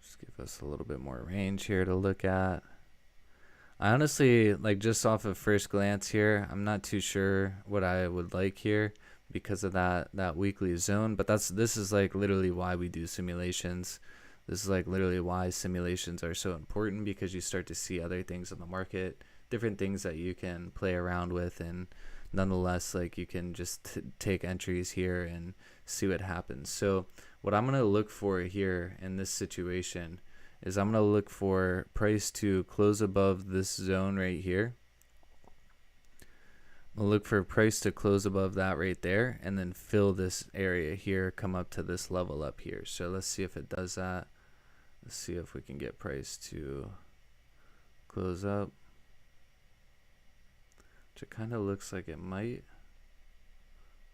Just give us a little bit more range here to look at. I honestly, like, just off of first glance here, I'm not too sure what I would like here because of that weekly zone. But this is like literally why we do simulations. This is like literally why simulations are so important, because you start to see other things in the market, different things that you can play around with, and nonetheless, like, you can just take entries here and see what happens. So what I'm going to look for here in this situation is I'm going to look for price to close above this zone right here. I'll look for price to close above that right there, and then fill this area here, come up to this level up here. So let's see if it does that. Let's see if we can get price to close up, which it kind of looks like it might,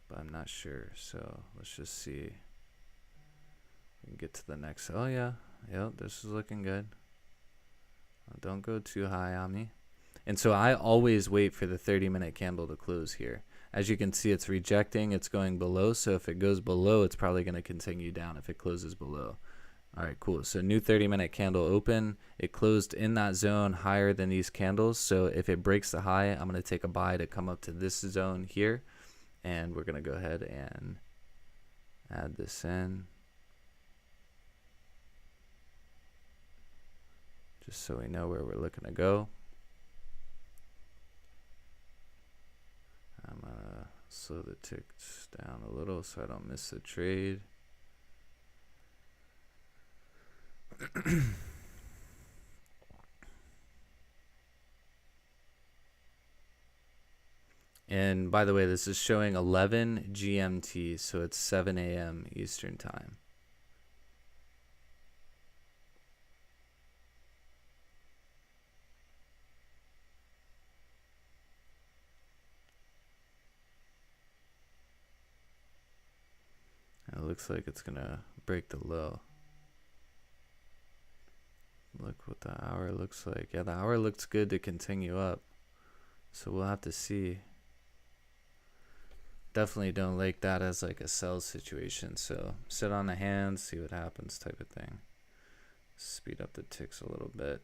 but I'm not sure. So let's just see. We can get to the next. Oh yeah, yep, this is looking good. Don't go too high on me. And so I always wait for the 30-minute candle to close here. As you can see, it's rejecting, it's going below. So if it goes below, it's probably going to continue down if it closes below. All right, cool. So new 30-minute candle open. It closed in that zone higher than these candles. So if it breaks the high, I'm going to take a buy to come up to this zone here. And we're going to go ahead and add this in, just so we know where we're looking to go. I'm going to slow the ticks down a little so I don't miss the trade. And by the way, this is showing 11 GMT, so it's 7 a.m. Eastern time. It looks like it's gonna break the low. Look what the hour looks like. Yeah, the hour looks good to continue up, so we'll have to see. Definitely don't like that as like a sell situation, so sit on the hands, see what happens type of thing. Speed up the ticks a little bit.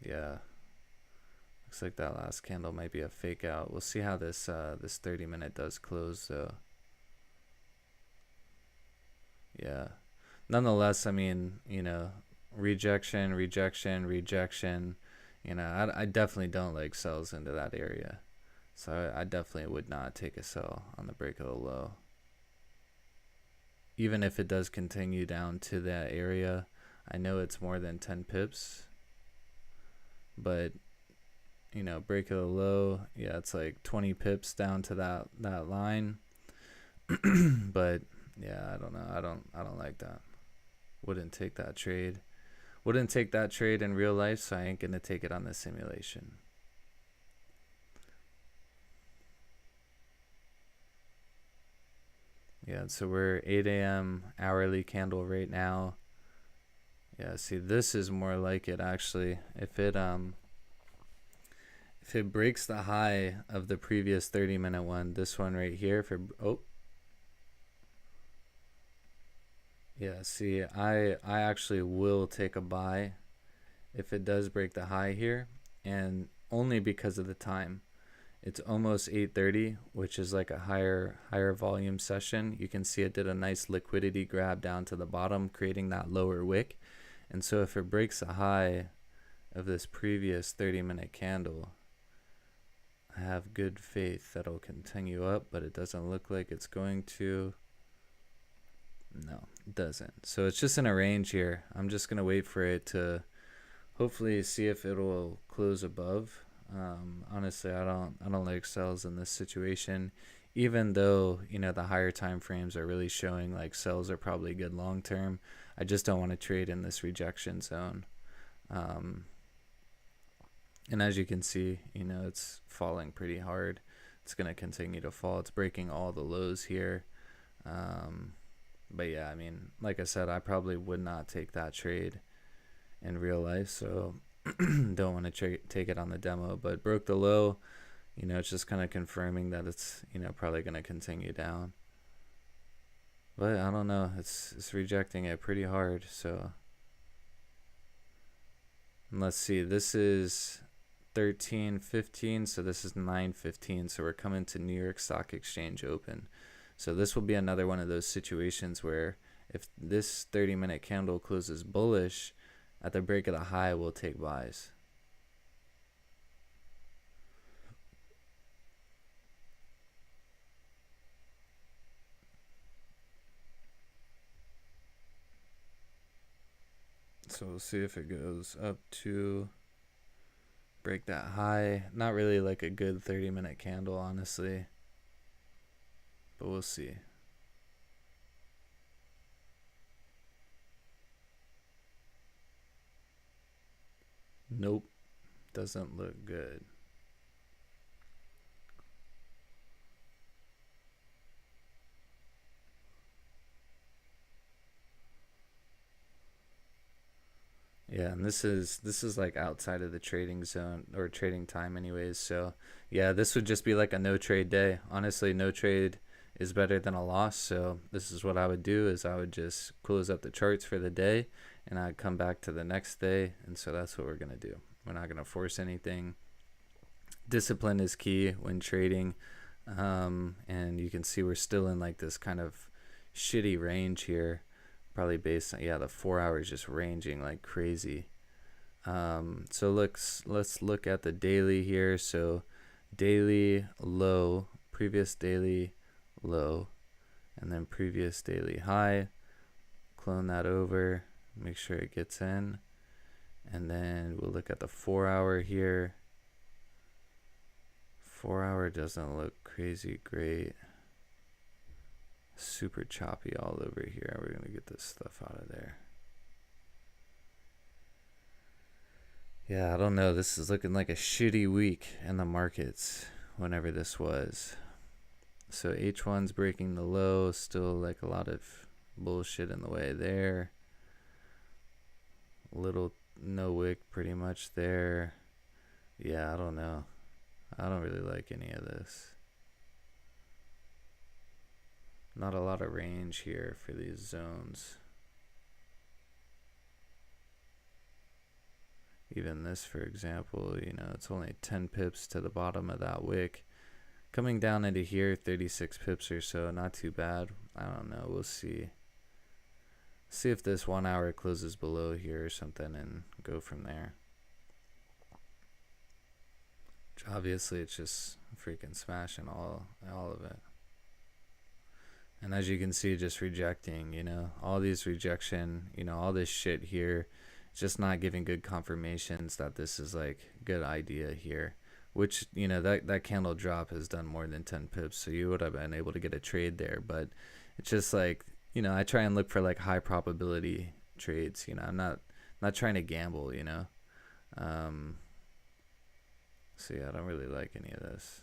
Yeah, looks like that last candle might be a fake out. We'll see how this 30-minute does close though. Yeah, nonetheless, I mean, you know, rejection, rejection, rejection. You know, I definitely don't like sells into that area. So I definitely would not take a sell on the break of the low. Even if it does continue down to that area, I know it's more than 10 pips. But, you know, break of the low, yeah, it's like 20 pips down to that line. But yeah, I don't know. I don't like that. Wouldn't take that trade. Wouldn't take that trade in real life, so I ain't gonna take it on the simulation. Yeah, so we're 8 a.m. hourly candle right now. Yeah, see, this is more like it actually. If it breaks the high of the previous 30-minute one, this one right here, if it, oh, yeah, see, I actually will take a buy if it does break the high here, and only because of the time. It's almost 8:30, which is like a higher volume session. You can see it did a nice liquidity grab down to the bottom, creating that lower wick. And so if it breaks the high of this previous 30-minute candle, I have good faith that it'll continue up, but it doesn't look like it's going to. No, doesn't. So it's just in a range here. I'm just gonna wait for it to hopefully see if it will close above. Honestly, I don't like sells in this situation, even though the higher time frames are really showing like sells are probably good long term. I just don't want to trade in this rejection zone. Um, and as you can see, it's falling pretty hard. It's gonna continue to fall. It's breaking all the lows here. But yeah, I mean, like I said, I probably would not take that trade in real life, so don't want to take it on the demo. But broke the low, it's just kind of confirming that it's probably going to continue down. But I don't know, it's rejecting it pretty hard. So and let's see, this is 13:15, so this is 9:15, so we're coming to New York Stock Exchange open. So this will be another one of those situations where if this 30-minute candle closes bullish at the break of the high, we'll take buys. So we'll see if it goes up to break that high. Not really like a good 30-minute candle, honestly, but we'll see. Nope, doesn't look good. Yeah, and this is like outside of the trading zone or trading time anyways. So yeah, this would just be like a no trade day. Honestly, no trade is better than a loss. So this is what I would do, is I would just close up the charts for the day and I'd come back to the next day. And so that's what we're going to do. We're not going to force anything. Discipline is key when trading. And you can see we're still in like this kind of shitty range here. Probably based on, yeah, the 4 hours just ranging like crazy. So let's look at the daily here. So daily low, previous daily low, and then previous daily high. Clone that over, make sure it gets in, and then we'll look at the 4 hour here. 4 hour doesn't look crazy great. Super choppy all over here. We're gonna get this stuff out of there. Yeah, I don't know. This is looking like a shitty week in the markets whenever this was. So H1's breaking the low. Still like a lot of bullshit in the way there. Little no wick pretty much there. Yeah, I don't know. I don't really like any of this. Not a lot of range here for these zones. Even this, for example, it's only 10 pips to the bottom of that wick. Coming down into here, 36 pips or so, not too bad. I don't know, we'll see. See if this 1 hour closes below here or something and go from there. Which obviously it's just freaking smashing all of it. And as you can see, just rejecting, all these rejection, all this shit here, just not giving good confirmations that this is like good idea here. Which, that candle drop has done more than 10 pips, so you would have been able to get a trade there. But it's just like, I try and look for like high probability trades. I'm not trying to gamble. So yeah, I don't really like any of this.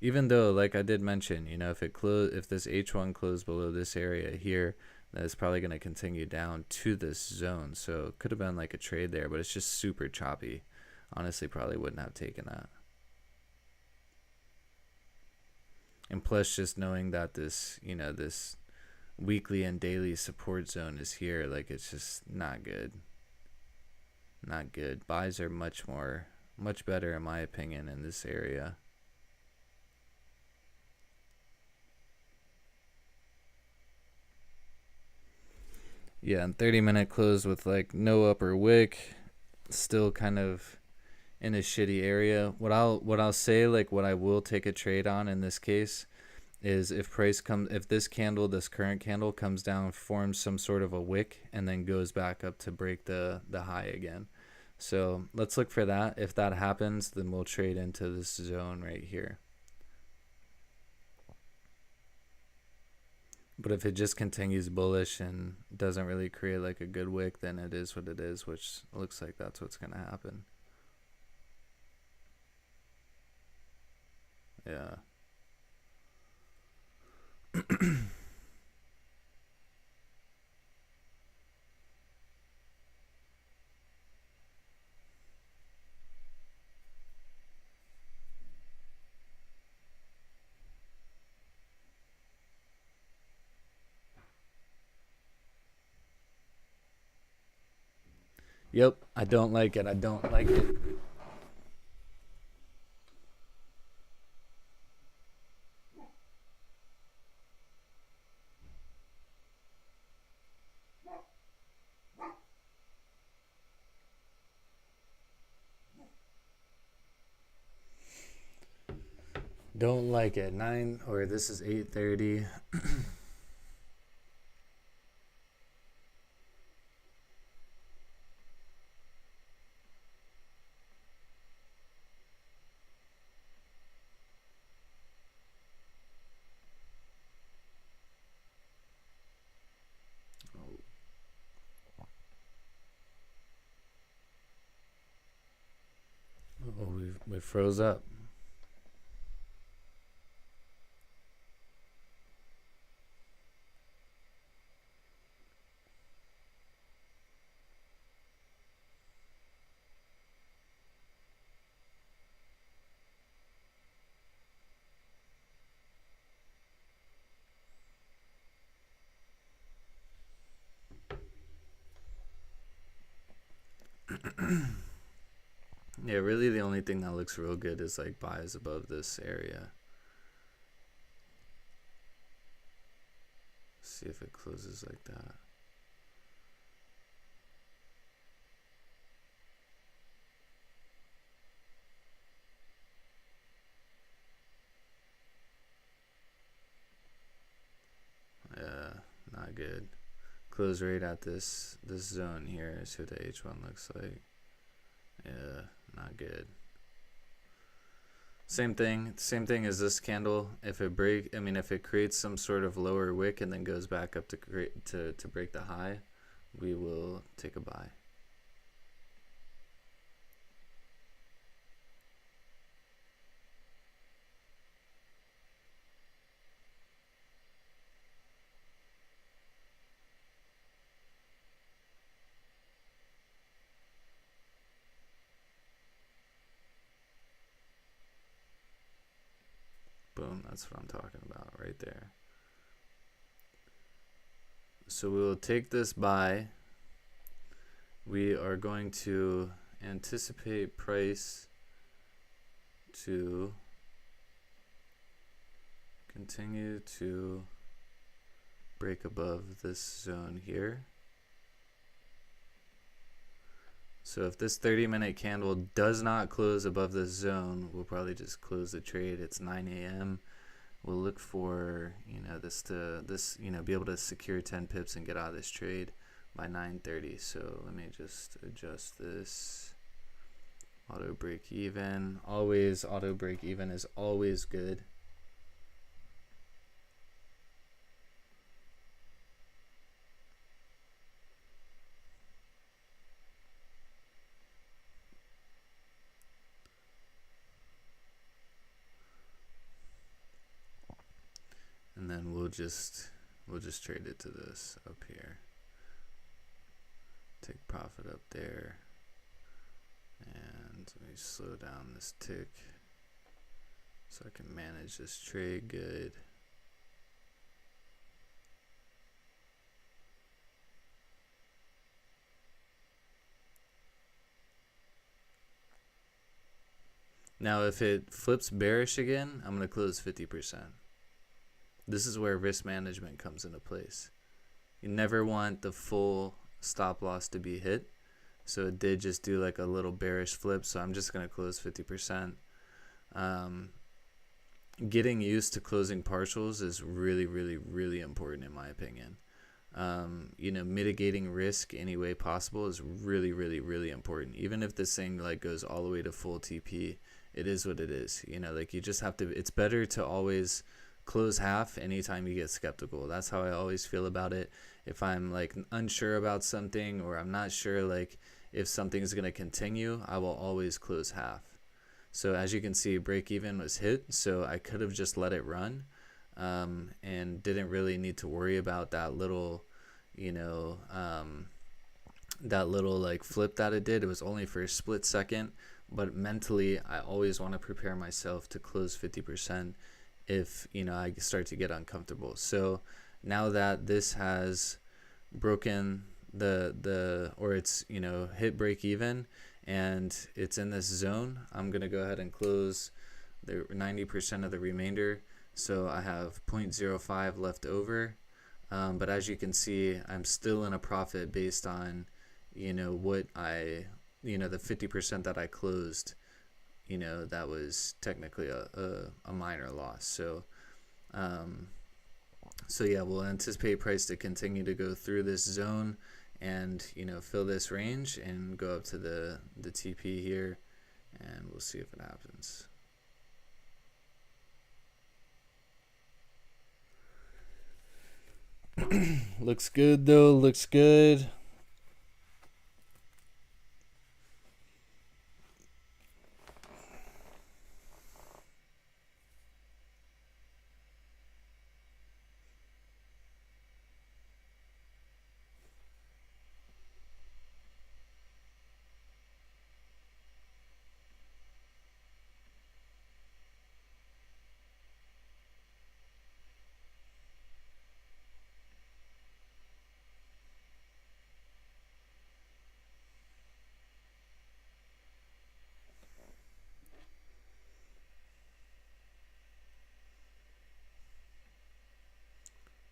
Even though, like I did mention, if this H1 closed below this area here, that's probably going to continue down to this zone. So it could have been like a trade there, but it's just super choppy. Honestly, probably wouldn't have taken that. And plus, just knowing that this, this weekly and daily support zone is here, like it's just not good. Not good. Buys are much better in my opinion in this area. Yeah, and 30-minute close with like no upper wick, still kind of in a shitty area. What I'll say, like what I will take a trade on in this case, is if this candle, this current candle comes down, forms some sort of a wick, and then goes back up to break the high again. So let's look for that. If that happens, then we'll trade into this zone right here. But if it just continues bullish and doesn't really create like a good wick, then it is what it is, which looks like that's what's going to happen. Yeah. Yep, I don't like it. I don't like it. Don't like it. 9, or this is 8:30. Oh, we froze up. Yeah, really the only thing that looks real good is like buys above this area. See if it closes like that. Yeah, not good. Close rate at this zone here is what the H1 looks like. Yeah, not good. Same thing as this candle. If it creates some sort of lower wick and then goes back up to break the high, we will take a buy. Boom, that's what I'm talking about right there. So we will take this buy. We are going to anticipate price to continue to break above this zone here. So if this 30-minute candle does not close above this zone, we'll probably just close the trade. It's 9 a.m. We'll look for this be able to secure 10 pips and get out of this trade by 9:30. So let me just adjust this. Auto break even. Always auto break even is always good. And then we'll just trade it to this up here. Take profit up there. And let me slow down this tick so I can manage this trade good. Now if it flips bearish again, I'm going to close 50%. This is where risk management comes into place. You never want the full stop loss to be hit. So it did just do like a little bearish flip. So I'm just going to close 50%. getting used to closing partials is really, really, really important in my opinion. You know, mitigating risk any way possible is really, really, really important. Even if this thing like goes all the way to full TP, it is what it is. You know, like you just have to, it's better to always close half anytime you get skeptical. That's how I always feel about it. If I'm like unsure about something, or I'm not sure like if something's going to continue, I will always close half. So as you can see, break even was hit, so I could have just let it run, and didn't really need to worry about that little, you know, that little like flip that it did. It was only for a split second, but mentally I always want to prepare myself to close 50% if, you know, I start to get uncomfortable. So now that this has broken or it's, you know, hit break even and it's in this zone, I'm gonna go ahead and close the 90% of the remainder. So I have 0.05 left over, but as you can see, I'm still in a profit based on, you know, what you know, the 50% that I closed. You know, that was technically a minor loss. So so yeah, we'll anticipate price to continue to go through this zone and, you know, fill this range and go up to the TP here, and we'll see if it happens. Looks good though, looks good.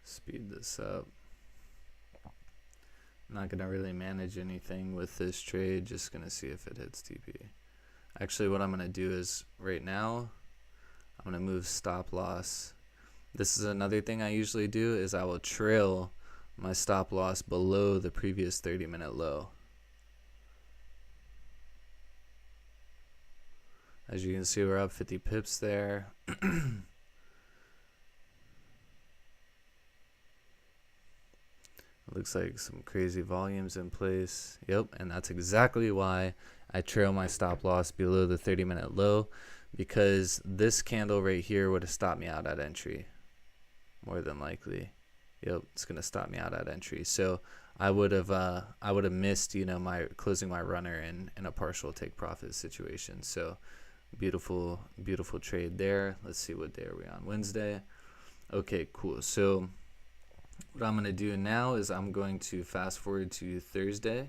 Speed this up. I'm not gonna really manage anything with this trade, just gonna see if it hits TP. Actually, what I'm gonna do is right now I'm gonna move stop loss. This is another thing I usually do, is I will trail my stop loss below the previous 30-minute low. As you can see, we're up 50 pips there. Looks like some crazy volumes in place. Yep, and that's exactly why I trail my stop loss below the 30-minute low, because this candle right here would have stopped me out at entry, more than likely. Yep, it's gonna stop me out at entry. So I would have missed, you know, my closing my runner in a partial take profit situation. So beautiful, beautiful trade there. Let's see, what day are we on? Wednesday. Okay, cool. So what I'm going to do now is I'm going to fast forward to Thursday.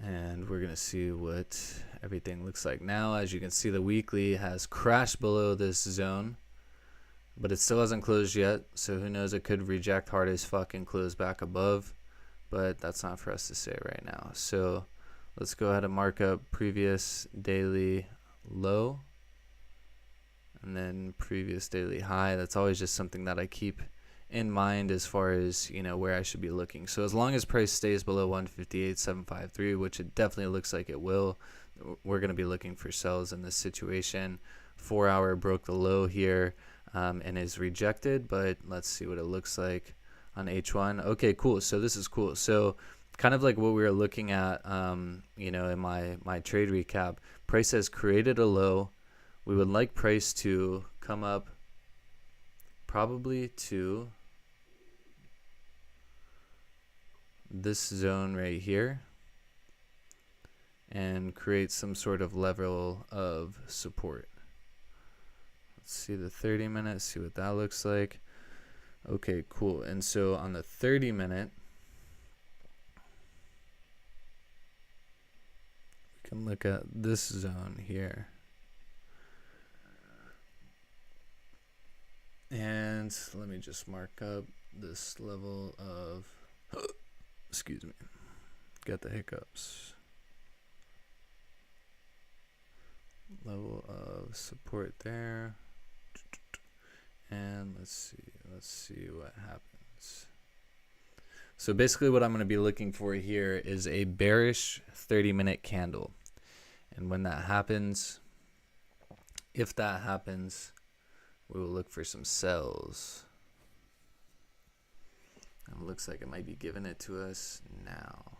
And we're going to see what everything looks like now. As you can see, the weekly has crashed below this zone, but it still hasn't closed yet. So who knows, it could reject hard as fuck and close back above, but that's not for us to say right now. So let's go ahead and mark up previous daily low and then previous daily high. That's always just something that I keep in mind as far as, you know, where I should be looking. So as long as price stays below 158.753, which it definitely looks like it will, we're going to be looking for sells in this situation. 4 hour broke the low here, and is rejected, but let's see what it looks like on H1. Okay, cool. So this is cool. So kind of like what we were looking at, you know, in my trade recap, price has created a low. We would like price to come up probably to this zone right here and create some sort of level of support. Let's see the 30 minutes, see what that looks like. Okay, cool. And so on the 30 minute, we can look at this zone here. And let me just mark up this level of Excuse me. Got the hiccups. Level of support there. And let's see what happens. So basically what I'm going to be looking for here is a bearish 30-minute candle. And when that happens, if that happens, we will look for some sells. And it looks like it might be giving it to us now.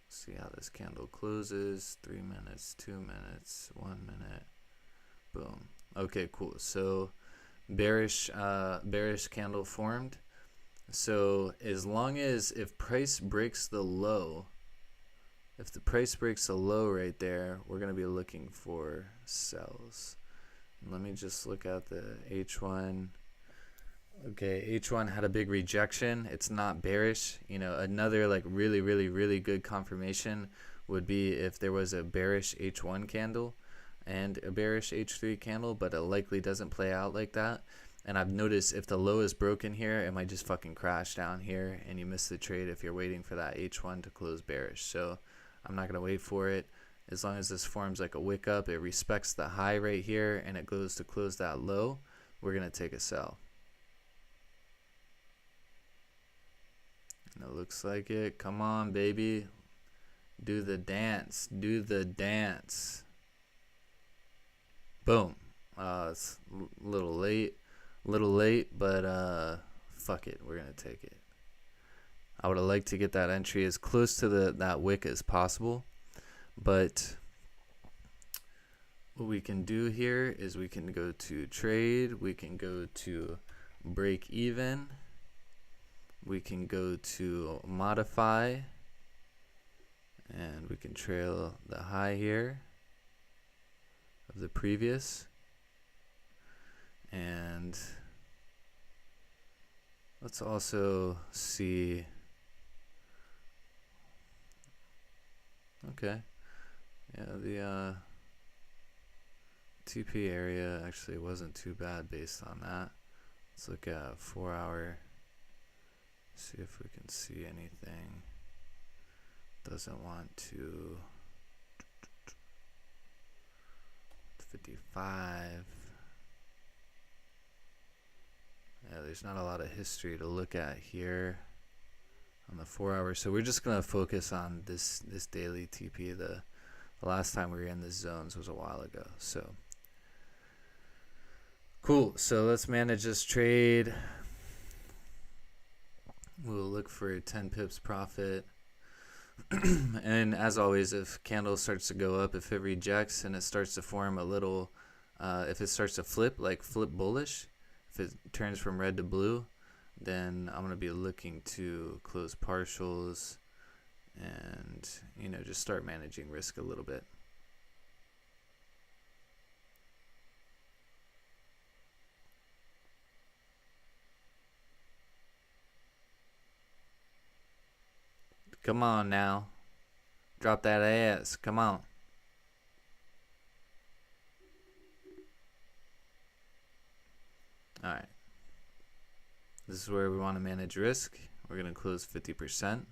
See how this candle closes. 3 minutes, 2 minutes, 1 minute. Boom. Okay, cool. So bearish candle formed. So as long as if price breaks the low, if the price breaks the low right there, we're going to be looking for sells. Let me just look at the H1. Okay, H1 had a big rejection. It's not bearish. You know, another like really good confirmation would be if there was a bearish H1 candle and a bearish H3 candle, but it likely doesn't play out like that. And I've noticed if the low is broken here, it might just fucking crash down here and you miss the trade if you're waiting for that H1 to close bearish. So I'm not going to wait for it. As long as this forms like a wick up, it respects the high right here and it goes to close that low, we're going to take a sell. And it looks like it. Come on, baby. Do the dance. Do the dance. Boom. It's a little late, but fuck it. We're going to take it. I would have liked to get that entry as close to that wick as possible. But what we can do here is we can go to trade. We can go to break even. We can go to modify. And we can trail the high here of the previous. And let's also see. Okay. Yeah, the TP area actually wasn't too bad based on that. Let's look at 4 hour. See if we can see anything. Doesn't want to. 55. Yeah, there's not a lot of history to look at here on the 4 hour. So we're just gonna focus on this daily TP. The last time we were in the zones was a while ago. So cool. So let's manage this trade. We'll look for 10 pips profit. And as always, if candle starts to go up, if it rejects and it starts to form a little, if it starts to flip, like flip bullish, if it turns from red to blue, then I'm going to be looking to close partials and, you know, just start managing risk a little bit. Come on now. Drop that ass. Come on. Alright. This is where we want to manage risk. We're going to close 50%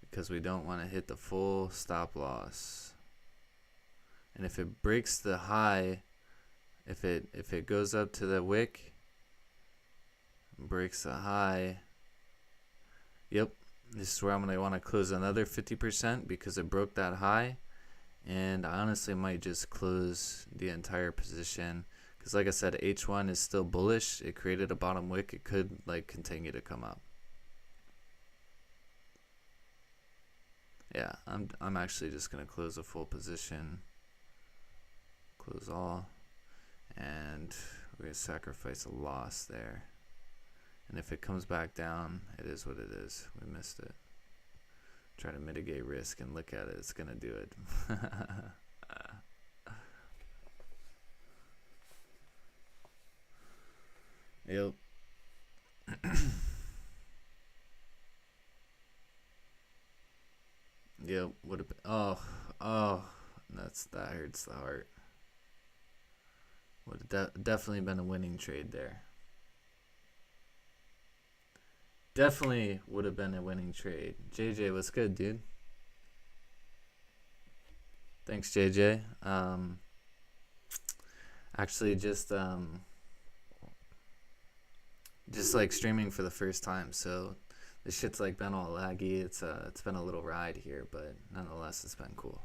because we don't want to hit the full stop loss. And if it breaks the high, if it goes up to the wick, breaks the high, yep, this is where I'm going to want to close another 50% because it broke that high. And I honestly might just close the entire position because, like I said, H1 is still bullish. It created a bottom wick. It could like continue to come up. Yeah, I'm actually just going to close a full position. Close all. And we're going to sacrifice a loss there. And if it comes back down, it is what it is. We missed it. Try to mitigate risk and look at it. It's going to do it. Yep. Yep. Would have been. Oh. That hurts the heart. Would have definitely been a winning trade there. Definitely would have been a winning trade. JJ, what's good, dude? Thanks, JJ. Actually, just like streaming for the first time, so this shit's like been all laggy. It's been a little ride here, but nonetheless, it's been cool.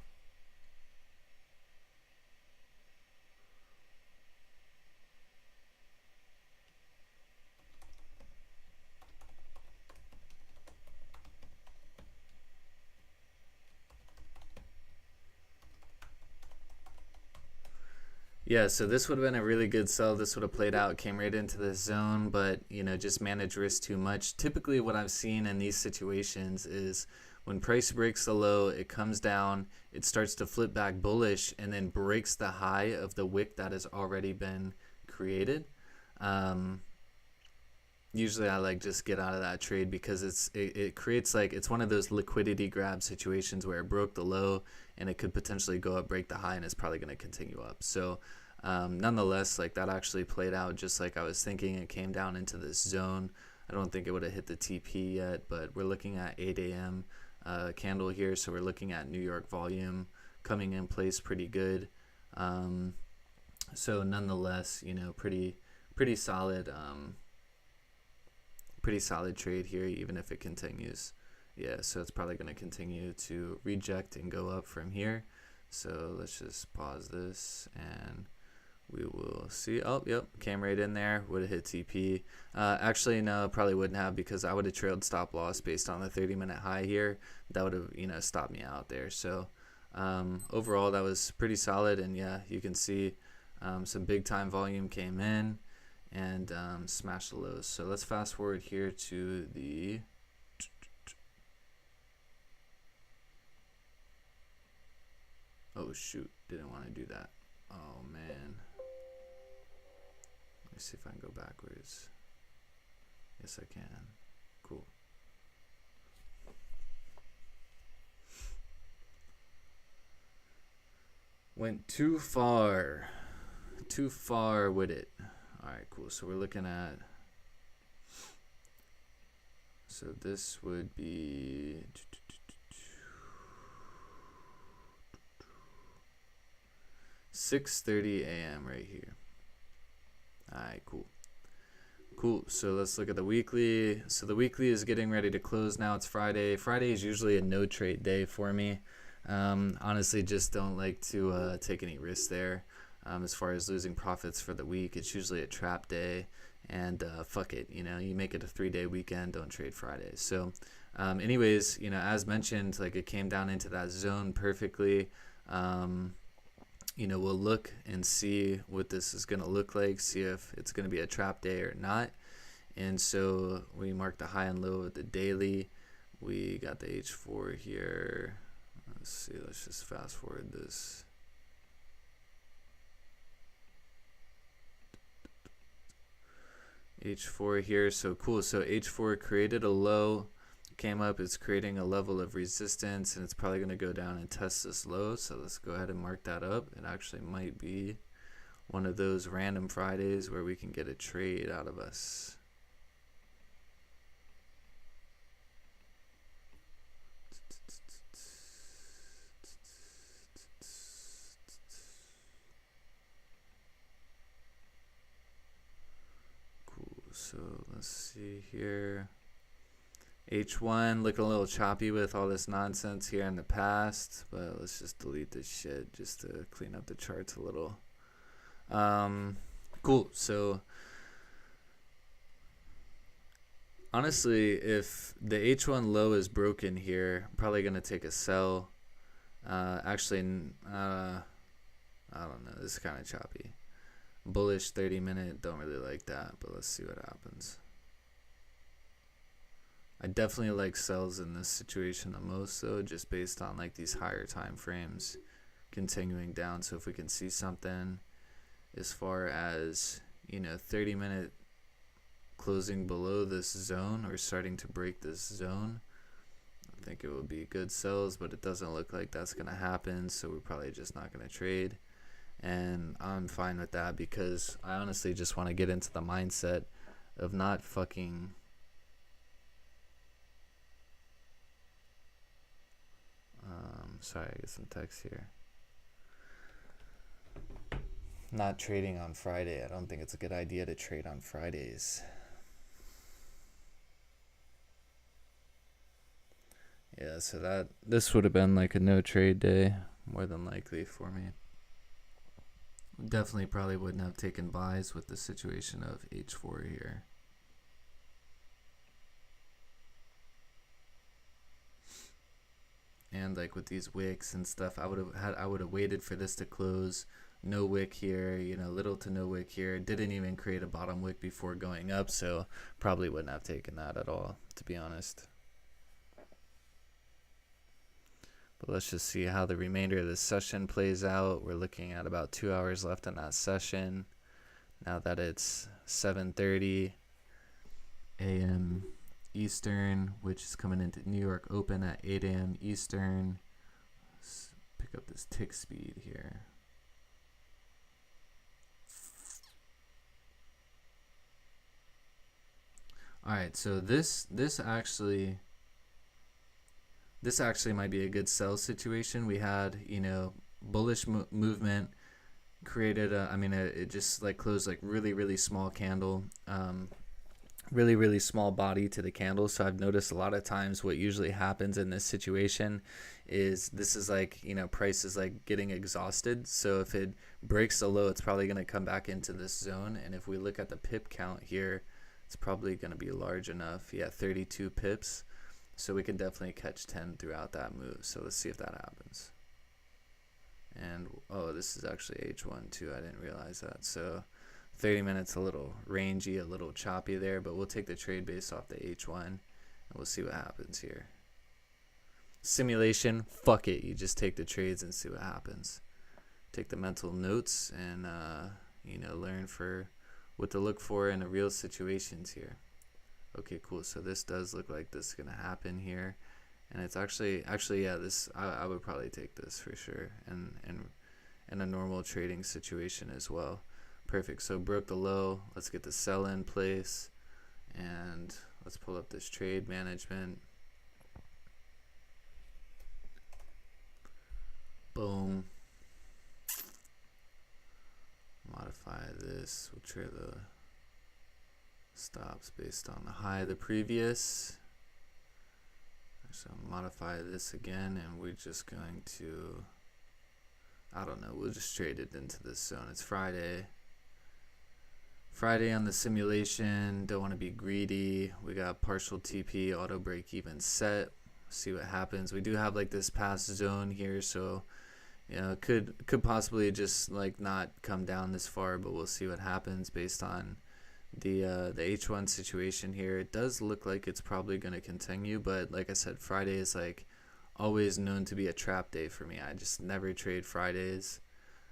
Yeah, so this would have been a really good sell. This would have played out, came right into this zone, but just manage risk too much. Typically, what I've seen in these situations is when price breaks the low, it comes down, it starts to flip back bullish, and then breaks the high of the wick that has already been created. Usually, I like just get out of that trade because it creates like it's one of those liquidity grab situations where it broke the low and it could potentially go up, break the high, and it's probably going to continue up. So nonetheless, like that actually played out just like I was thinking. It came down into this zone. I don't think it would have hit the TP yet, but we're looking at 8 a.m. Candle here, so we're looking at New York volume coming in place pretty good. So nonetheless, pretty solid. Pretty solid trade here, even if it continues. Yeah, so it's probably going to continue to reject and go up from here. So let's just pause this and we will see. Oh, yep, came right in there. Would have hit TP. Actually, no, probably wouldn't have because I would have trailed stop loss based on the 30-minute high here. That would have, stopped me out there. So overall, that was pretty solid. And yeah, you can see some big time volume came in and smash the lows. So let's fast forward here to the oh shoot, didn't want to do that. Oh man, let me see if I can go backwards. Yes, I can. Cool. Went too far with it. All right, cool. So we're looking at, so this would be 6:30 a.m. right here. All right, cool. So let's look at the weekly. So the weekly is getting ready to close now. It's Friday. Friday is usually a no trade day for me. Honestly, just don't like to take any risks there. As far as losing profits for the week, it's usually a trap day, and fuck it, you make it a 3-day weekend, don't trade Fridays. So anyways, as mentioned, like it came down into that zone perfectly. We'll look and see what this is going to look like, see if it's going to be a trap day or not. And so we marked the high and low of the daily. We got the H4 here. Let's see, let's just fast forward this. H4 here, so cool. So H4 created a low, came up, it's creating a level of resistance, and it's probably going to go down and test this low. So let's go ahead and mark that up. It actually might be one of those random Fridays where we can get a trade out of us. So let's see here. H1 looking a little choppy with all this nonsense here in the past, but let's just delete this shit just to clean up the charts a little. Cool. So honestly, if the H1 low is broken here, I'm probably gonna take a sell. Actually, I don't know. This is kind of choppy. Bullish 30-minute, don't really like that, but let's see what happens. I definitely like sells in this situation the most though, just based on like these higher time frames continuing down. So if we can see something as far as 30-minute closing below this zone or starting to break this zone, I think it would be good sells, but it doesn't look like that's going to happen, so we're probably just not going to trade. And I'm fine with that because I honestly just want to get into the mindset of not fucking Sorry, I get some text here. Not trading on Friday. I don't think it's a good idea to trade on Fridays. Yeah, so this would have been like a no trade day, more than likely for me. Definitely probably wouldn't have taken buys with the situation of H4 here. And like with these wicks and stuff, I would have waited for this to close. No wick here, you know, little to no wick here. Didn't even create a bottom wick before going up, so probably wouldn't have taken that at all, to be honest. But let's just see how the remainder of the session plays out. We're looking at about 2 hours left in that session. Now that it's 7:30 a.m. Eastern, which is coming into New York Open at 8 a.m. Eastern. Let's pick up this tick speed here. All right, so this actually might be a good sell situation. We had, you know, bullish movement created it just like closed like really small candle, really small body to the candle. So I've noticed a lot of times what usually happens in this situation is this is like, you know, price is like getting exhausted. So if it breaks the low, it's probably going to come back into this zone. And if we look at the pip count here, it's probably going to be large enough. Yeah, 32 pips. So we can definitely catch 10 throughout that move. So let's see if that happens. And oh, this is actually H1 too. I didn't realize that. So 30 minutes a little rangy, a little choppy there, but we'll take the trade based off the H1 and we'll see what happens here. Simulation, fuck it. You just take the trades and see what happens. Take the mental notes and you know, learn for what to look for in the real situations here. Okay, cool. So this does look like this is gonna happen here, and it's actually yeah. This I would probably take this for sure, and in a normal trading situation as well. Perfect. So broke the low. Let's get the sell in place, and let's pull up this trade management. Boom. Modify this. We'll trade the stops based on the high of the previous. So modify this again, and we're just going to, I don't know, we'll just trade it into this zone. It's Friday on the simulation. Don't want to be greedy. We got partial TP, auto break even set. See what happens. We do have like this pass zone here, so you know, could possibly just like not come down this far, but we'll see what happens based on the H1 situation here. It does look like it's probably going to continue, but like I said, Friday is like always known to be a trap day for me. I just never trade Fridays.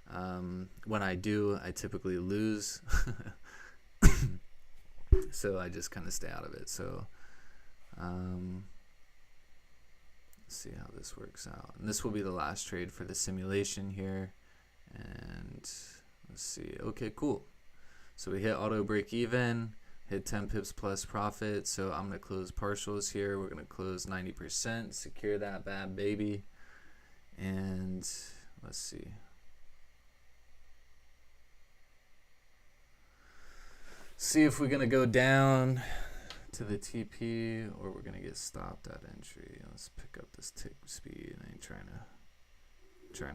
When I do, I typically lose. So I just kind of stay out of it. So let's see how this works out. And this will be the last trade for the simulation here. And let's see. Okay, cool. So we hit auto break even, hit 10 pips plus profit. So I'm going to close partials here. We're going to close 90%, secure that bad baby. And let's see. See if we're going to go down to the TP or we're going to get stopped at entry. Let's pick up this tick speed. I ain't trying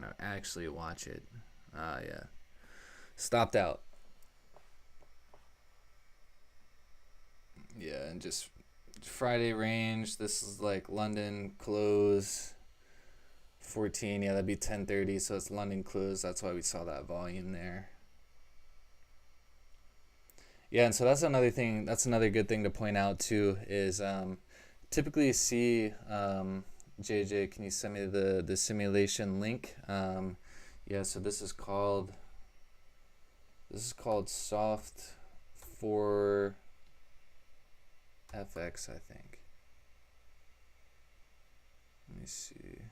to actually watch it. Yeah. Stopped out. Yeah, and just Friday range. This is like London close 14. Yeah, that'd be 10:30. So it's London close. That's why we saw that volume there. Yeah, and so that's another thing. That's another good thing to point out too. Is typically see JJ. Can you send me the simulation link? Yeah. So this is called soft for FX, I think. Let me see.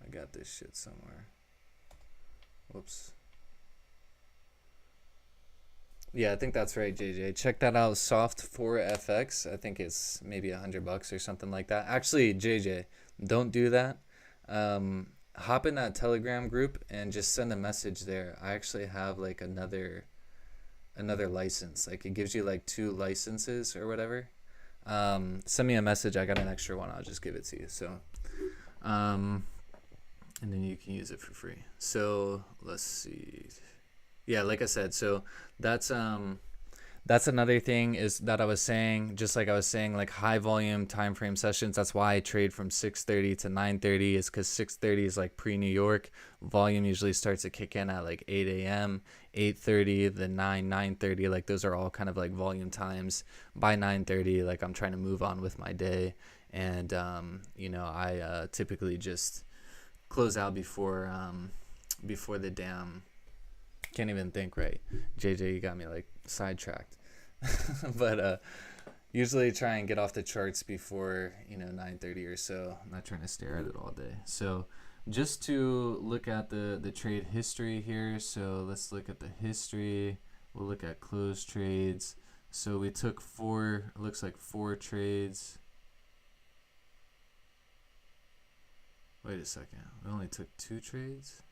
I got this shit somewhere. Whoops. Yeah, I think that's right, JJ. Check that out, soft for FX. I think it's maybe $100 or something like that. Actually, JJ, don't do that. hop in that Telegram group and just send a message there. I actually have like another license. Like it gives you like 2 licenses or whatever. Send me a message. I got an extra one. I'll just give it to you. So, and then you can use it for free. So let's see. Yeah, like I said, so that's another thing is that I was saying, just like I was saying, like high volume time frame sessions. That's why I trade from 6:30 to 9:30 is because 6:30 is like pre-New York. Volume usually starts to kick in at like 8 a.m., 8:30, the 9:30. Like those are all kind of like volume times. By 9:30, like I'm trying to move on with my day, and I typically just close out before the damn. Can't even think right. JJ, you got me like sidetracked. But usually try and get off the charts before 9:30 or so. I'm not trying to stare at it all day. So just to look at the trade history here. So let's look at the history. We'll look at closed trades. So we took 4, it looks like 4 trades. Wait a second. We only took 2 trades?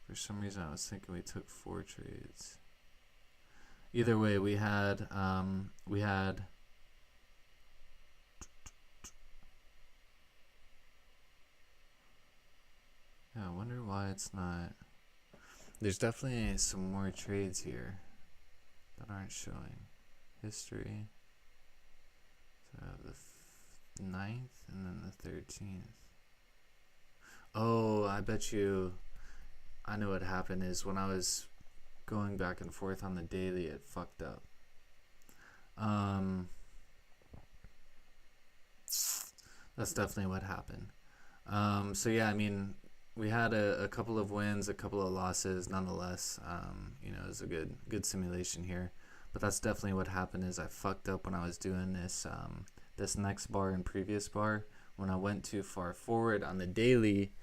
For some reason, I was thinking we took 4 trades. Either way, we had yeah, I wonder why it's not. There's definitely some more trades here that aren't showing. History. So I have the 9th and then the 13th. Oh, I bet you. I know what happened is when I was going back and forth on the daily, it fucked up. That's definitely what happened. So yeah, I mean, we had a couple of wins, a couple of losses. Nonetheless, it was a good simulation here. But that's definitely what happened is I fucked up when I was doing this next bar and previous bar when I went too far forward on the daily.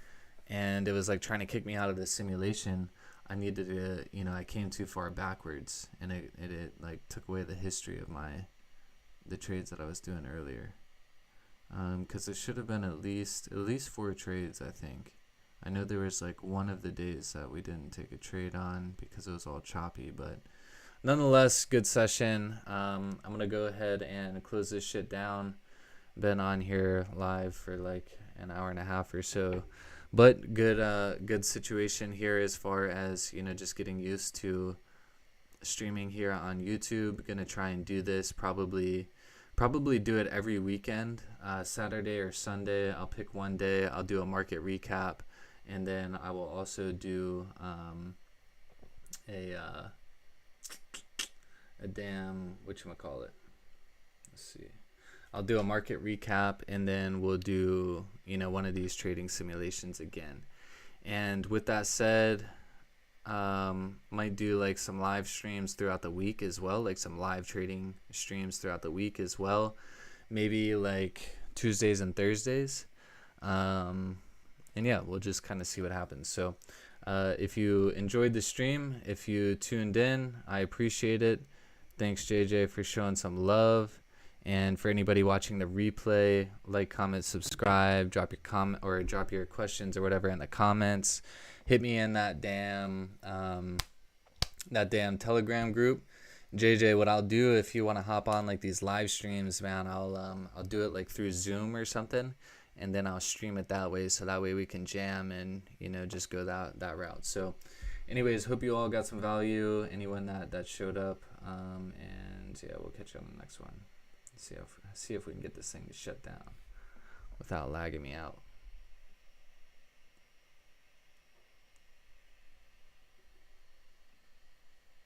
And it was like trying to kick me out of the simulation. I needed to, I came too far backwards, and it like took away the history of the trades that I was doing earlier. Because it should have been at least 4 trades, I think. I know there was like one of the days that we didn't take a trade on because it was all choppy, but nonetheless, good session. I'm gonna go ahead and close this shit down. Been on here live for like an hour and a half or so. But good situation here as far as just getting used to streaming here on YouTube. Gonna try and do this probably do it every weekend, Saturday or Sunday. I'll pick one day. I'll do a market recap, and then I will also do a damn whatchamacallit. Let's see. I'll do a market recap, and then we'll do one of these trading simulations again. And with that said, might do like some live streams throughout the week as well, like some live trading streams throughout the week as well, maybe like Tuesdays and Thursdays. And yeah, we'll just kind of see what happens. So if you enjoyed the stream, if you tuned in, I appreciate it. Thanks, JJ, for showing some love. And for anybody watching the replay, like, comment, subscribe, drop your comment or drop your questions or whatever in the comments. Hit me in that damn Telegram group. JJ, what I'll do if you want to hop on like these live streams, man, I'll do it like through Zoom or something, and then I'll stream it that way, so that way we can jam and just go that route. So anyways, hope you all got some value, anyone that showed up, and yeah, we'll catch you on the next one. See if we can get this thing to shut down without lagging me out.